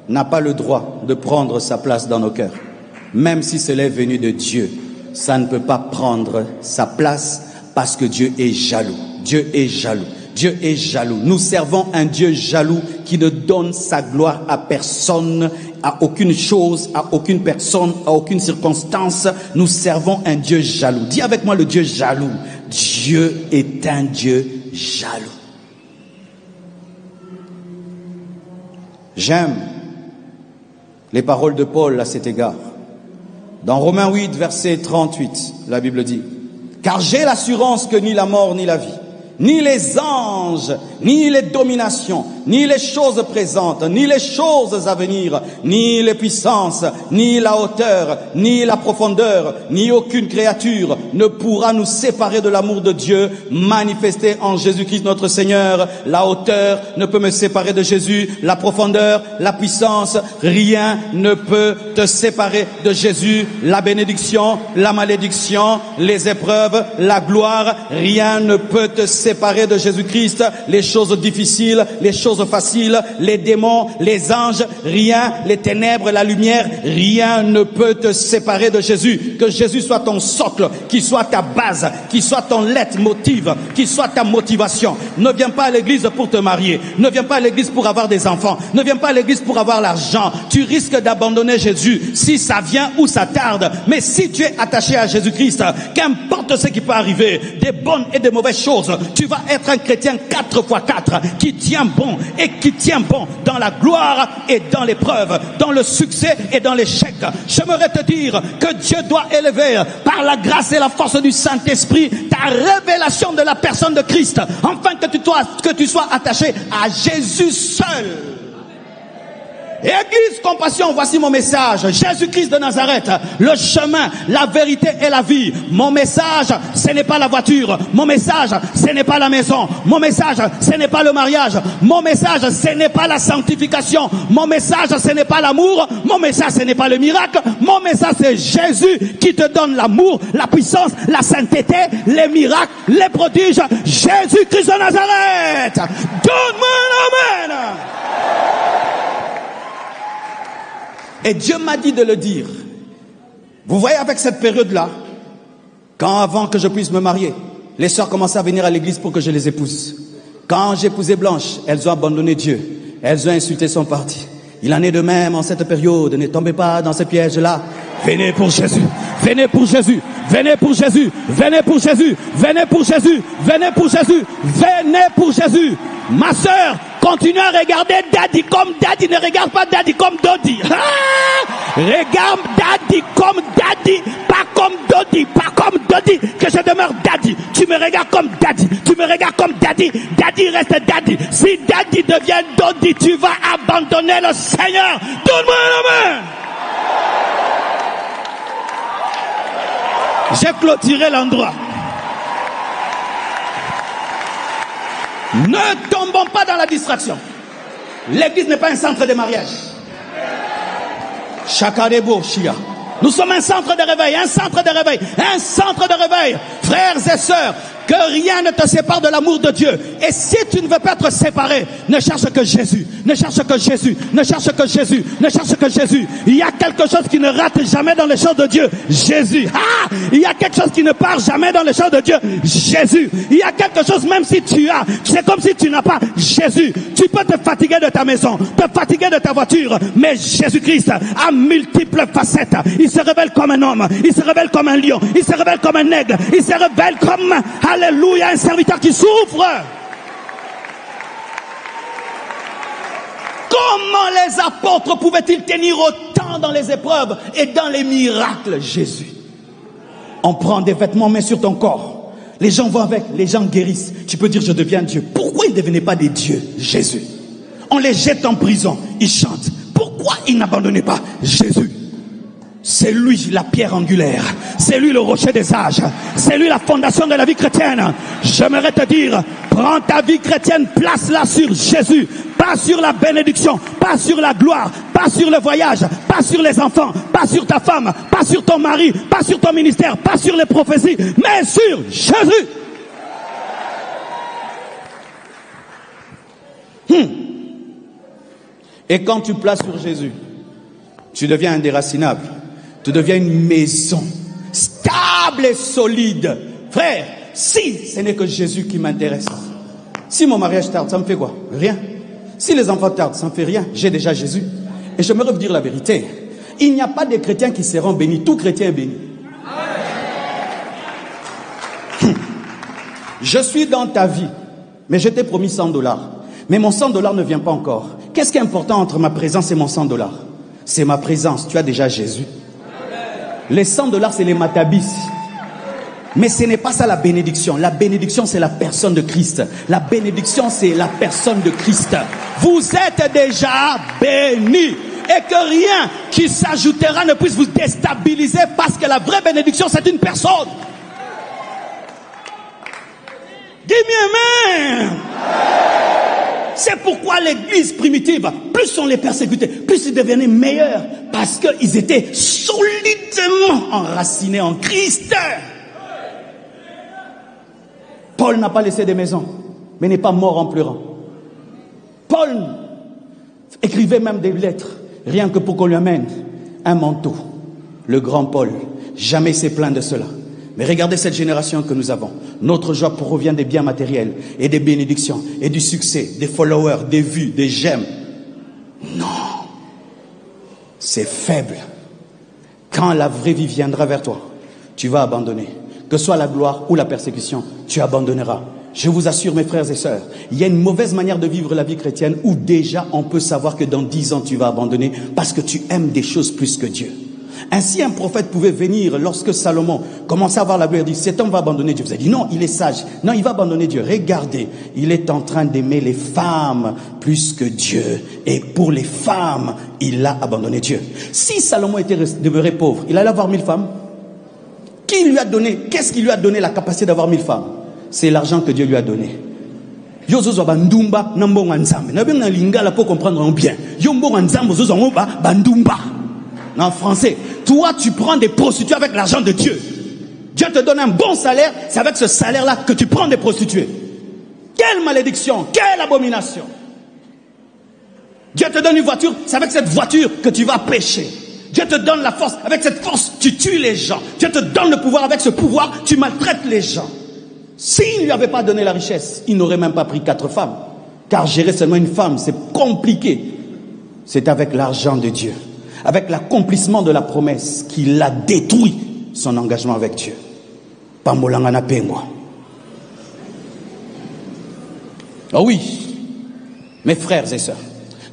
n'a pas le droit de prendre sa place dans nos cœurs. Même si cela est venu de Dieu, ça ne peut pas prendre sa place parce que Dieu est jaloux. Dieu est jaloux. Dieu est jaloux. Nous servons un Dieu jaloux qui ne donne sa gloire à personne, à aucune chose, à aucune personne, à aucune circonstance. Nous servons un Dieu jaloux. Dis avec moi le Dieu jaloux. Dieu est un Dieu jaloux. J'aime les paroles de Paul à cet égard. Dans Romains 8, verset 38, la Bible dit, « Car j'ai l'assurance que ni la mort, ni la vie, ni les anges, ni les dominations, ni les choses présentes, ni les choses à venir, ni les puissances, ni la hauteur, ni la profondeur, ni aucune créature ne pourra nous séparer de l'amour de Dieu manifesté en Jésus-Christ notre Seigneur. La hauteur ne peut me séparer de Jésus, la profondeur, la puissance, rien ne peut te séparer de Jésus. La bénédiction, la malédiction, les épreuves, la gloire, rien ne peut te séparer de Jésus-Christ. Les choses difficiles, les choses faciles, les démons, les anges, rien, les ténèbres, la lumière, rien ne peut te séparer de Jésus. Que Jésus soit ton socle, qu'il soit ta base, qu'il soit ton leitmotiv, qu'il soit ta motivation. Ne viens pas à l'église pour te marier, ne viens pas à l'église pour avoir des enfants, ne viens pas à l'église pour avoir l'argent. Tu risques d'abandonner Jésus si ça vient ou ça tarde. Mais si tu es attaché à Jésus-Christ, qu'importe ce qui peut arriver, des bonnes et des mauvaises choses, tu vas être un chrétien 4x4 qui tient bon et qui tient bon dans la gloire et dans l'épreuve, dans le succès et dans l'échec. J'aimerais te dire que Dieu doit élever par la grâce et la force du Saint-Esprit ta révélation de la personne de Christ, afin que tu sois attaché à Jésus seul. Église Compassion, voici mon message. Jésus-Christ de Nazareth, le chemin, la vérité et la vie. Mon message, ce n'est pas la voiture. Mon message, ce n'est pas la maison. Mon message, ce n'est pas le mariage. Mon message, ce n'est pas la sanctification. Mon message, ce n'est pas l'amour. Mon message, ce n'est pas le miracle. Mon message, c'est Jésus qui te donne l'amour, la puissance, la sainteté, les miracles, les prodiges. Jésus-Christ de Nazareth. Donne-moi un amen. Et Dieu m'a dit de le dire. Vous voyez, avec cette période-là, quand avant que je puisse me marier, les sœurs commençaient à venir à l'église pour que je les épouse. Quand j'épousais Blanche, elles ont abandonné Dieu. Elles ont insulté son parti. Il en est de même en cette période. Ne tombez pas dans ces pièges-là. Venez pour Jésus. Venez pour Jésus. Venez pour Jésus. Venez pour Jésus. Venez pour Jésus. Venez pour Jésus. Venez pour Jésus. Ma sœur, continue à regarder Daddy comme Daddy. Ne regarde pas Daddy comme Dodi. Regarde Daddy comme Daddy, pas comme Dodi, pas comme Dodi, que je demeure Daddy. Tu me regardes comme Daddy, tu me regardes comme Daddy. Daddy reste Daddy. Si Daddy devient Dodi, tu vas abandonner le Seigneur. Donne-moi la main. J'ai clôturé l'endroit. Ne tombons pas dans la distraction. L'église n'est pas un centre de mariage. Chakarebo Shia. Nous sommes un centre de réveil, un centre de réveil, un centre de réveil. Frères et sœurs, que rien ne te sépare de l'amour de Dieu. Et si tu ne veux pas être séparé, ne cherche que Jésus. Ne cherche que Jésus. Ne cherche que Jésus. Ne cherche que Jésus. Il y a quelque chose qui ne rate jamais dans les choses de Dieu. Jésus. Ah! Il y a quelque chose qui ne part jamais dans les choses de Dieu. Jésus. Il y a quelque chose, même si tu as, c'est comme si tu n'as pas. Jésus. Tu peux te fatiguer de ta maison, te fatiguer de ta voiture, mais Jésus-Christ a multiples facettes. Il se révèle comme un homme. Il se révèle comme un lion. Il se révèle comme un aigle. Il se révèle comme, alléluia, un serviteur qui souffre. Comment les apôtres pouvaient-ils tenir autant dans les épreuves et dans les miracles? Jésus. On prend des vêtements, met sur ton corps. Les gens vont avec, les gens guérissent. Tu peux dire, je deviens Dieu. Pourquoi ils ne devenaient pas des dieux? Jésus. On les jette en prison, ils chantent. Pourquoi ils n'abandonnaient pas? Jésus. C'est lui la pierre angulaire. C'est lui le rocher des âges. C'est lui la fondation de la vie chrétienne. J'aimerais te dire, prends ta vie chrétienne, place-la sur Jésus. Pas sur la bénédiction, pas sur la gloire, pas sur le voyage, pas sur les enfants, pas sur ta femme, pas sur ton mari, pas sur ton ministère, pas sur les prophéties, mais sur Jésus. Et quand tu places sur Jésus, tu deviens indéracinable. Tu deviens une maison stable et solide. Frère, si ce n'est que Jésus qui m'intéresse, si mon mariage tarde, ça me fait quoi? Rien. Si les enfants tardent, ça me fait rien. J'ai déjà Jésus. Et je me veux dire la vérité. Il n'y a pas de chrétiens qui seront bénis. Tout chrétien est béni. Je suis dans ta vie, mais je t'ai promis $100. Mais mon $100 ne vient pas encore. Qu'est-ce qui est important entre ma présence et mon $100? C'est ma présence. Tu as déjà Jésus. Les $100, c'est les matabis.
Mais ce n'est pas ça la bénédiction. La bénédiction, c'est la personne de Christ. La bénédiction, c'est la personne de Christ. Vous êtes déjà bénis. Et que rien qui s'ajoutera ne puisse vous déstabiliser, parce que la vraie bénédiction, c'est une personne. Dis-moi amen. C'est pourquoi l'église primitive, plus on les persécutait, plus ils devenaient meilleurs, parce qu'ils étaient solidement enracinés en Christ. Paul n'a pas laissé des maisons, mais n'est pas mort en pleurant. Paul écrivait même des lettres, rien que pour qu'on lui amène un manteau. Le grand Paul, jamais s'est plaint de cela. Mais regardez cette génération que nous avons. Notre joie provient des biens matériels et des bénédictions et du succès, des followers, des vues, des j'aime. Non, c'est faible. Quand la vraie vie viendra vers toi, tu vas abandonner. Que ce soit la gloire ou la persécution, tu abandonneras. Je vous assure, mes frères et sœurs, il y a une mauvaise manière de vivre la vie chrétienne où déjà on peut savoir que dans 10 ans tu vas abandonner parce que tu aimes des choses plus que Dieu. Ainsi, un prophète pouvait venir lorsque Salomon commençait à avoir la gloire et dit, cet homme va abandonner Dieu. Vous avez dit, non, il est sage. Non, il va abandonner Dieu. Regardez, il est en train d'aimer les femmes plus que Dieu. Et pour les femmes, il a abandonné Dieu. Si Salomon était demeuré pauvre, il allait avoir 1000 femmes. Qui lui a donné, qu'est-ce qui lui a donné la capacité d'avoir 1000 femmes? C'est l'argent que Dieu lui a donné. Yozozo bandumba nambonga nzambe. Na bien na lingala pour comprendre bien. Yombonga nzambe zozo ngoba bandumba. En français, toi tu prends des prostituées avec l'argent de Dieu. Dieu te donne un bon salaire, c'est avec ce salaire-là que tu prends des prostituées. Quelle malédiction, quelle abomination. Dieu te donne une voiture, c'est avec cette voiture que tu vas pécher. Dieu te donne la force, avec cette force tu tues les gens. Dieu te donne le pouvoir, avec ce pouvoir tu maltraites les gens. S'il ne lui avait pas donné la richesse, il n'aurait même pas pris 4 femmes. Car gérer seulement une femme, c'est compliqué. C'est avec l'argent de Dieu, avec l'accomplissement de la promesse, qu'il a détruit son engagement avec Dieu. Pambolangana pengwa. Ah oui, mes frères et sœurs,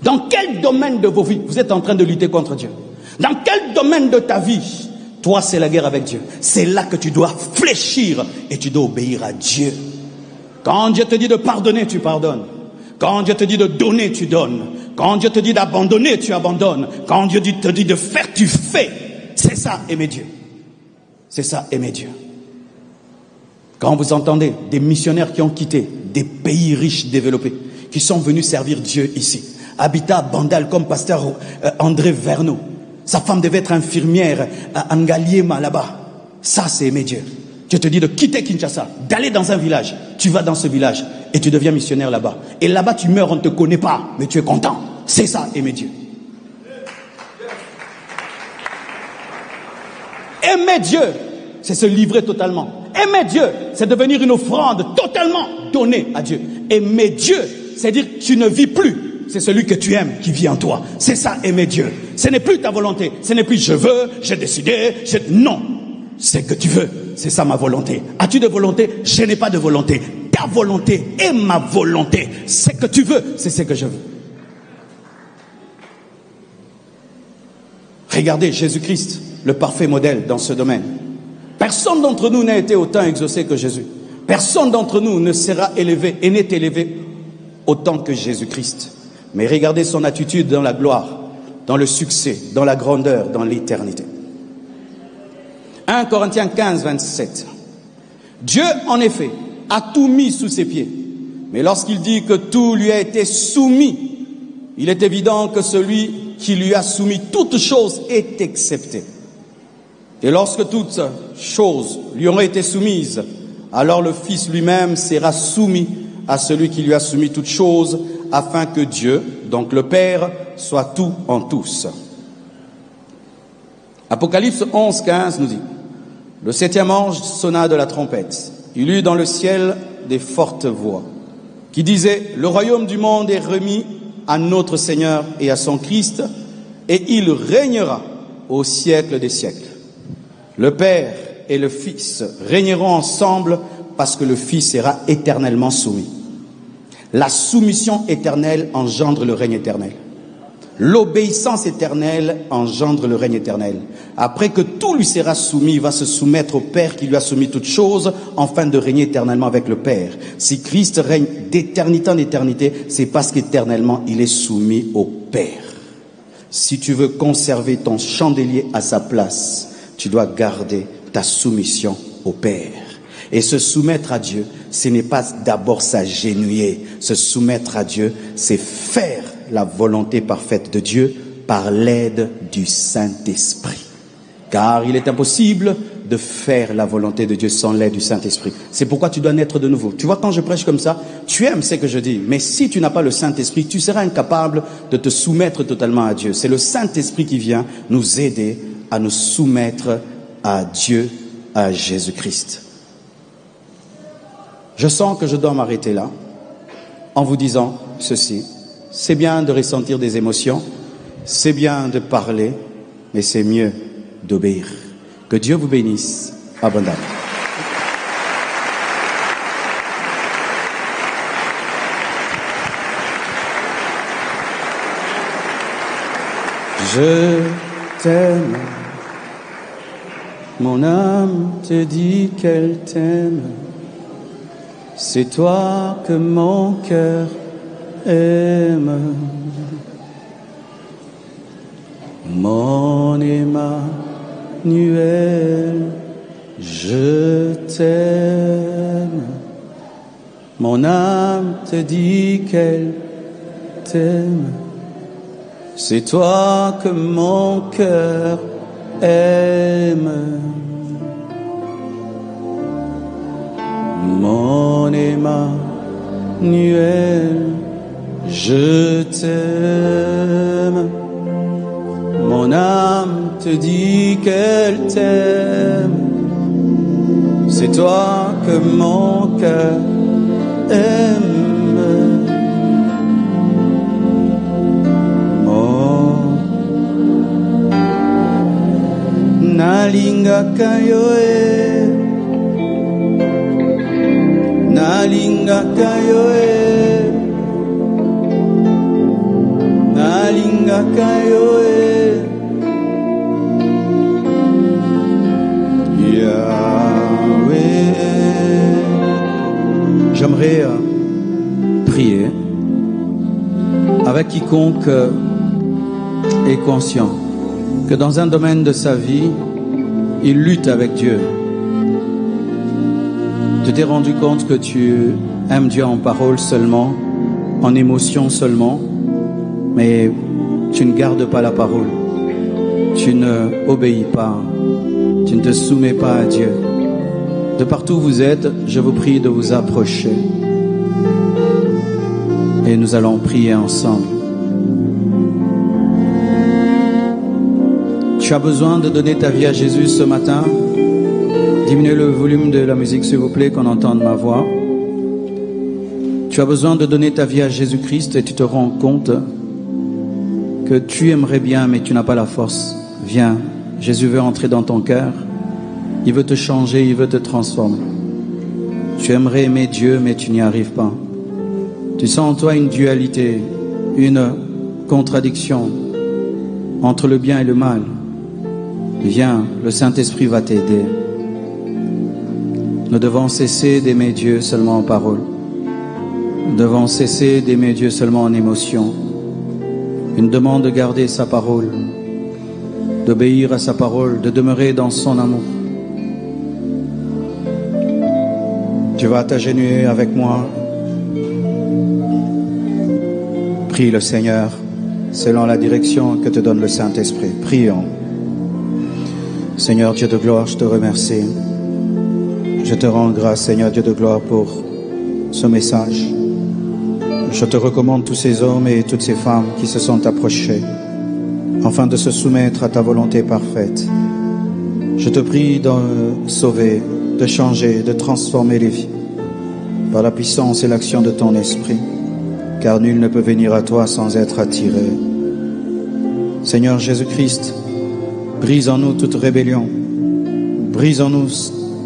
dans quel domaine de vos vies vous êtes en train de lutter contre Dieu? Dans quel domaine de ta vie? Toi, c'est la guerre avec Dieu. C'est là que tu dois fléchir et tu dois obéir à Dieu. Quand Dieu te dit de pardonner, tu pardonnes. Quand Dieu te dit de donner, tu donnes. Quand Dieu te dit d'abandonner, tu abandonnes. Quand Dieu te dit de faire, tu fais. C'est ça, aimer Dieu. C'est ça, aimer Dieu. Quand vous entendez des missionnaires qui ont quitté des pays riches, développés, qui sont venus servir Dieu ici, habitat à Bandal comme pasteur André Verneau, sa femme devait être infirmière à Ngaliema là-bas. Ça, c'est aimer Dieu. Dieu te dit de quitter Kinshasa, d'aller dans un village. Tu vas dans ce village et tu deviens missionnaire là-bas. Et là-bas, tu meurs, on ne te connaît pas, mais tu es content. C'est ça, aimer Dieu. Aimer Dieu, c'est se livrer totalement. Aimer Dieu, c'est devenir une offrande totalement donnée à Dieu. Aimer Dieu, c'est dire que tu ne vis plus. C'est celui que tu aimes qui vit en toi. C'est ça, aimer Dieu. Ce n'est plus ta volonté. Ce n'est plus je veux, j'ai décidé. Non, c'est que tu veux. C'est ça ma volonté. As-tu de volonté? Je n'ai pas de volonté. Ta volonté est ma volonté. C'est que tu veux, c'est ce que je veux. Regardez Jésus-Christ, le parfait modèle dans ce domaine. Personne d'entre nous n'a été autant exaucé que Jésus. Personne d'entre nous ne sera élevé et n'est élevé autant que Jésus-Christ. Mais regardez son attitude dans la gloire, dans le succès, dans la grandeur, dans l'éternité. 1 Corinthiens 15, 27. Dieu, en effet, a tout mis sous ses pieds. Mais lorsqu'il dit que tout lui a été soumis, il est évident que celui qui lui a soumis toutes choses est excepté. Et lorsque toutes choses lui auront été soumises, alors le Fils lui-même sera soumis à celui qui lui a soumis toutes choses, afin que Dieu, donc le Père, soit tout en tous. Apocalypse 11, 15 nous dit, le 7e ange sonna de la trompette. Il eut dans le ciel des fortes voix qui disaient, le royaume du monde est remis à notre Seigneur et à son Christ, et il régnera au siècle des siècles. Le Père et le Fils régneront ensemble parce que le Fils sera éternellement soumis. La soumission éternelle engendre le règne éternel. L'obéissance éternelle engendre le règne éternel. Après que tout lui sera soumis, il va se soumettre au Père qui lui a soumis toutes choses, afin de régner éternellement avec le Père. Si Christ règne d'éternité en éternité, c'est parce qu'éternellement il est soumis au Père. Si tu veux conserver ton chandelier à sa place, tu dois garder ta soumission au Père. Et se soumettre à Dieu, ce n'est pas d'abord s'agenouiller. Se soumettre à Dieu, c'est faire la volonté parfaite de Dieu par l'aide du Saint-Esprit. Car il est impossible de faire la volonté de Dieu sans l'aide du Saint-Esprit. C'est pourquoi tu dois naître de nouveau. Tu vois, quand je prêche comme ça, tu aimes ce que je dis. Mais si tu n'as pas le Saint-Esprit, tu seras incapable de te soumettre totalement à Dieu. C'est le Saint-Esprit qui vient nous aider à nous soumettre à Dieu, à Jésus-Christ. Je sens que je dois m'arrêter là en vous disant ceci. C'est bien de ressentir des émotions, c'est bien de parler, mais c'est mieux d'obéir. Que Dieu vous bénisse abondamment. Je t'aime, mon âme te dit qu'elle t'aime. C'est toi que mon cœur aime. Mon Emmanuel, je t'aime. Mon âme te dit qu'elle t'aime. C'est toi que mon cœur aime. Mon Emmanuel, je t'aime. Mon âme te dit qu'elle t'aime. C'est toi que mon cœur aime. Oh, nalinga kayoe, nalinga kayoe, nalinga kayoe. J'aimerais prier avec quiconque est conscient que dans un domaine de sa vie, il lutte avec Dieu. Tu t'es rendu compte que tu aimes Dieu en parole seulement, en émotion seulement, mais tu ne gardes pas la parole. Tu ne obéis pas. Tu ne te soumets pas à Dieu. De partout où vous êtes, je vous prie de vous approcher. Et nous allons prier ensemble. Tu as besoin de donner ta vie à Jésus ce matin? Diminuez le volume de la musique, s'il vous plaît, qu'on entende ma voix. Tu as besoin de donner ta vie à Jésus-Christ et tu te rends compte que tu aimerais bien, mais tu n'as pas la force. Viens, Jésus veut entrer dans ton cœur. Il veut te changer, il veut te transformer. Tu aimerais aimer Dieu, mais tu n'y arrives pas. Tu sens en toi une dualité, une contradiction entre le bien et le mal. Viens, le Saint-Esprit va t'aider. Nous devons cesser d'aimer Dieu seulement en parole. Nous devons cesser d'aimer Dieu seulement en émotion. Il nous demande de garder sa parole, d'obéir à sa parole, de demeurer dans son amour. Tu vas t'agenouiller avec moi. Prie le Seigneur selon la direction que te donne le Saint-Esprit. Prions. Seigneur Dieu de gloire, je te remercie. Je te rends grâce, Seigneur Dieu de gloire, pour ce message. Je te recommande tous ces hommes et toutes ces femmes qui se sont approchés afin de se soumettre à ta volonté parfaite. Je te prie de sauver, de changer, de transformer les vies par la puissance et l'action de ton esprit, car nul ne peut venir à toi sans être attiré. Seigneur Jésus-Christ, brise en nous toute rébellion, brise en nous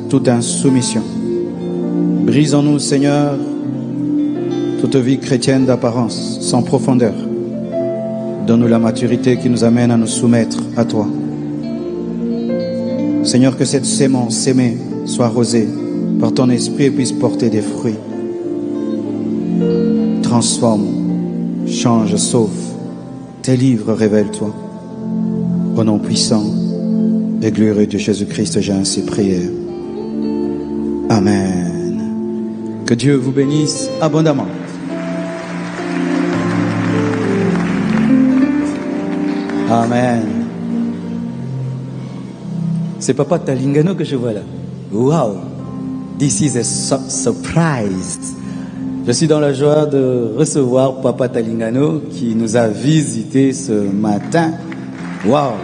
toute insoumission, brise en nous, Seigneur, toute vie chrétienne d'apparence, sans profondeur.
Donne-nous la maturité qui nous amène à nous soumettre à toi. Seigneur, que cette sémence sémée soit arrosée par ton esprit et puisse porter des fruits. Transforme, change, sauve. Délivre, révèle-toi. Au nom puissant et glorieux de Jésus-Christ, j'ai ainsi prié. Amen. Que Dieu vous bénisse abondamment. Amen. C'est Papa Talingano que je vois là. Wow. This is a surprise. Je suis dans la joie de recevoir Papa Talingano qui nous a visité ce matin. Wow.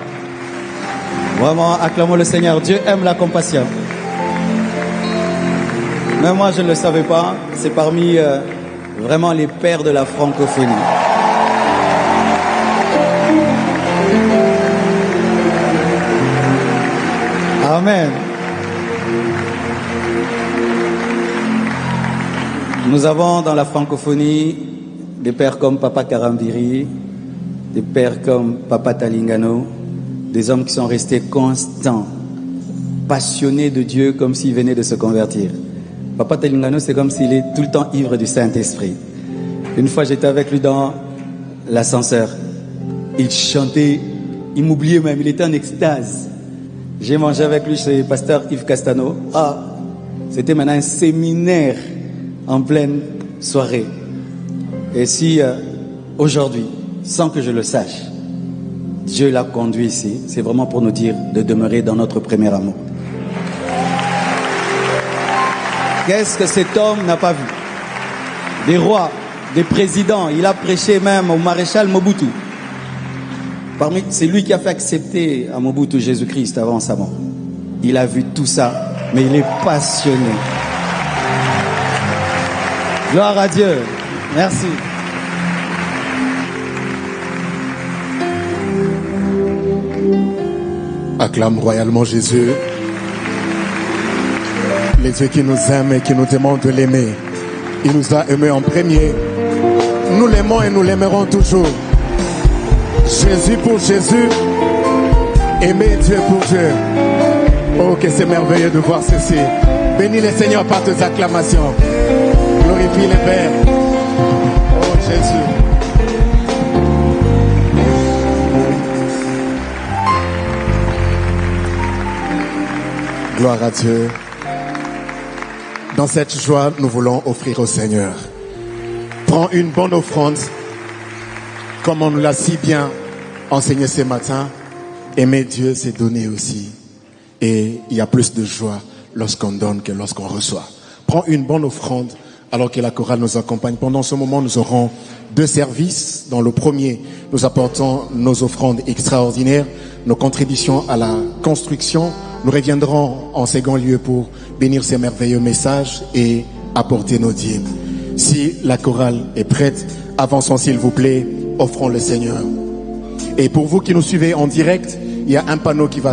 Vraiment, acclamons le Seigneur. Dieu aime la compassion. Même moi, je ne le savais pas. C'est parmi vraiment les pères de la francophonie. Amen. Nous avons dans la francophonie des pères comme Papa Karambiri, des pères comme Papa Talingano, des hommes qui sont restés constants, passionnés de Dieu comme s'ils venaient de se convertir. Papa Talingano, c'est comme s'il est tout le temps ivre du Saint-Esprit. Une fois, j'étais avec lui dans l'ascenseur. Il chantait, il m'oubliait même, il était en extase. J'ai mangé avec lui chez pasteur Yves Castano. Ah, c'était maintenant un séminaire en pleine soirée. Et si aujourd'hui, sans que je le sache, Dieu l'a conduit ici, c'est vraiment pour nous dire de demeurer dans notre premier amour. Qu'est-ce que cet homme n'a pas vu? Des rois, des présidents, il a prêché même au maréchal Mobutu. C'est lui qui a fait accepter à Mobutu Jésus-Christ avant sa mort. Il a vu tout ça, mais il est passionné. Gloire à Dieu. Merci.
Acclame royalement Jésus. Les Dieux qui nous aiment et qui nous demandent de l'aimer. Il nous a aimés en premier. Nous l'aimons et nous l'aimerons toujours. Jésus pour Jésus. Aimer Dieu pour Dieu. Oh, que c'est merveilleux de voir ceci. Bénis le Seigneur par tes acclamations. Glorifie le Père. Oh Jésus. Gloire à Dieu. Dans cette joie, nous voulons offrir au Seigneur. Prends une bonne offrande, comme on nous l'a si bien enseigné ce matin. Aimer Dieu, c'est donner aussi. Et il y a plus de joie lorsqu'on donne que lorsqu'on reçoit. Prends une bonne offrande alors que la chorale nous accompagne. Pendant ce moment, nous aurons 2 services. Dans le premier, nous apportons nos offrandes extraordinaires, nos contributions à la construction. Nous reviendrons en second lieu pour bénir ces merveilleux messages et apporter nos dîmes. Si la chorale est prête, avançons s'il vous plaît, offrons le Seigneur. Et pour vous qui nous suivez en direct, il y a un panneau qui va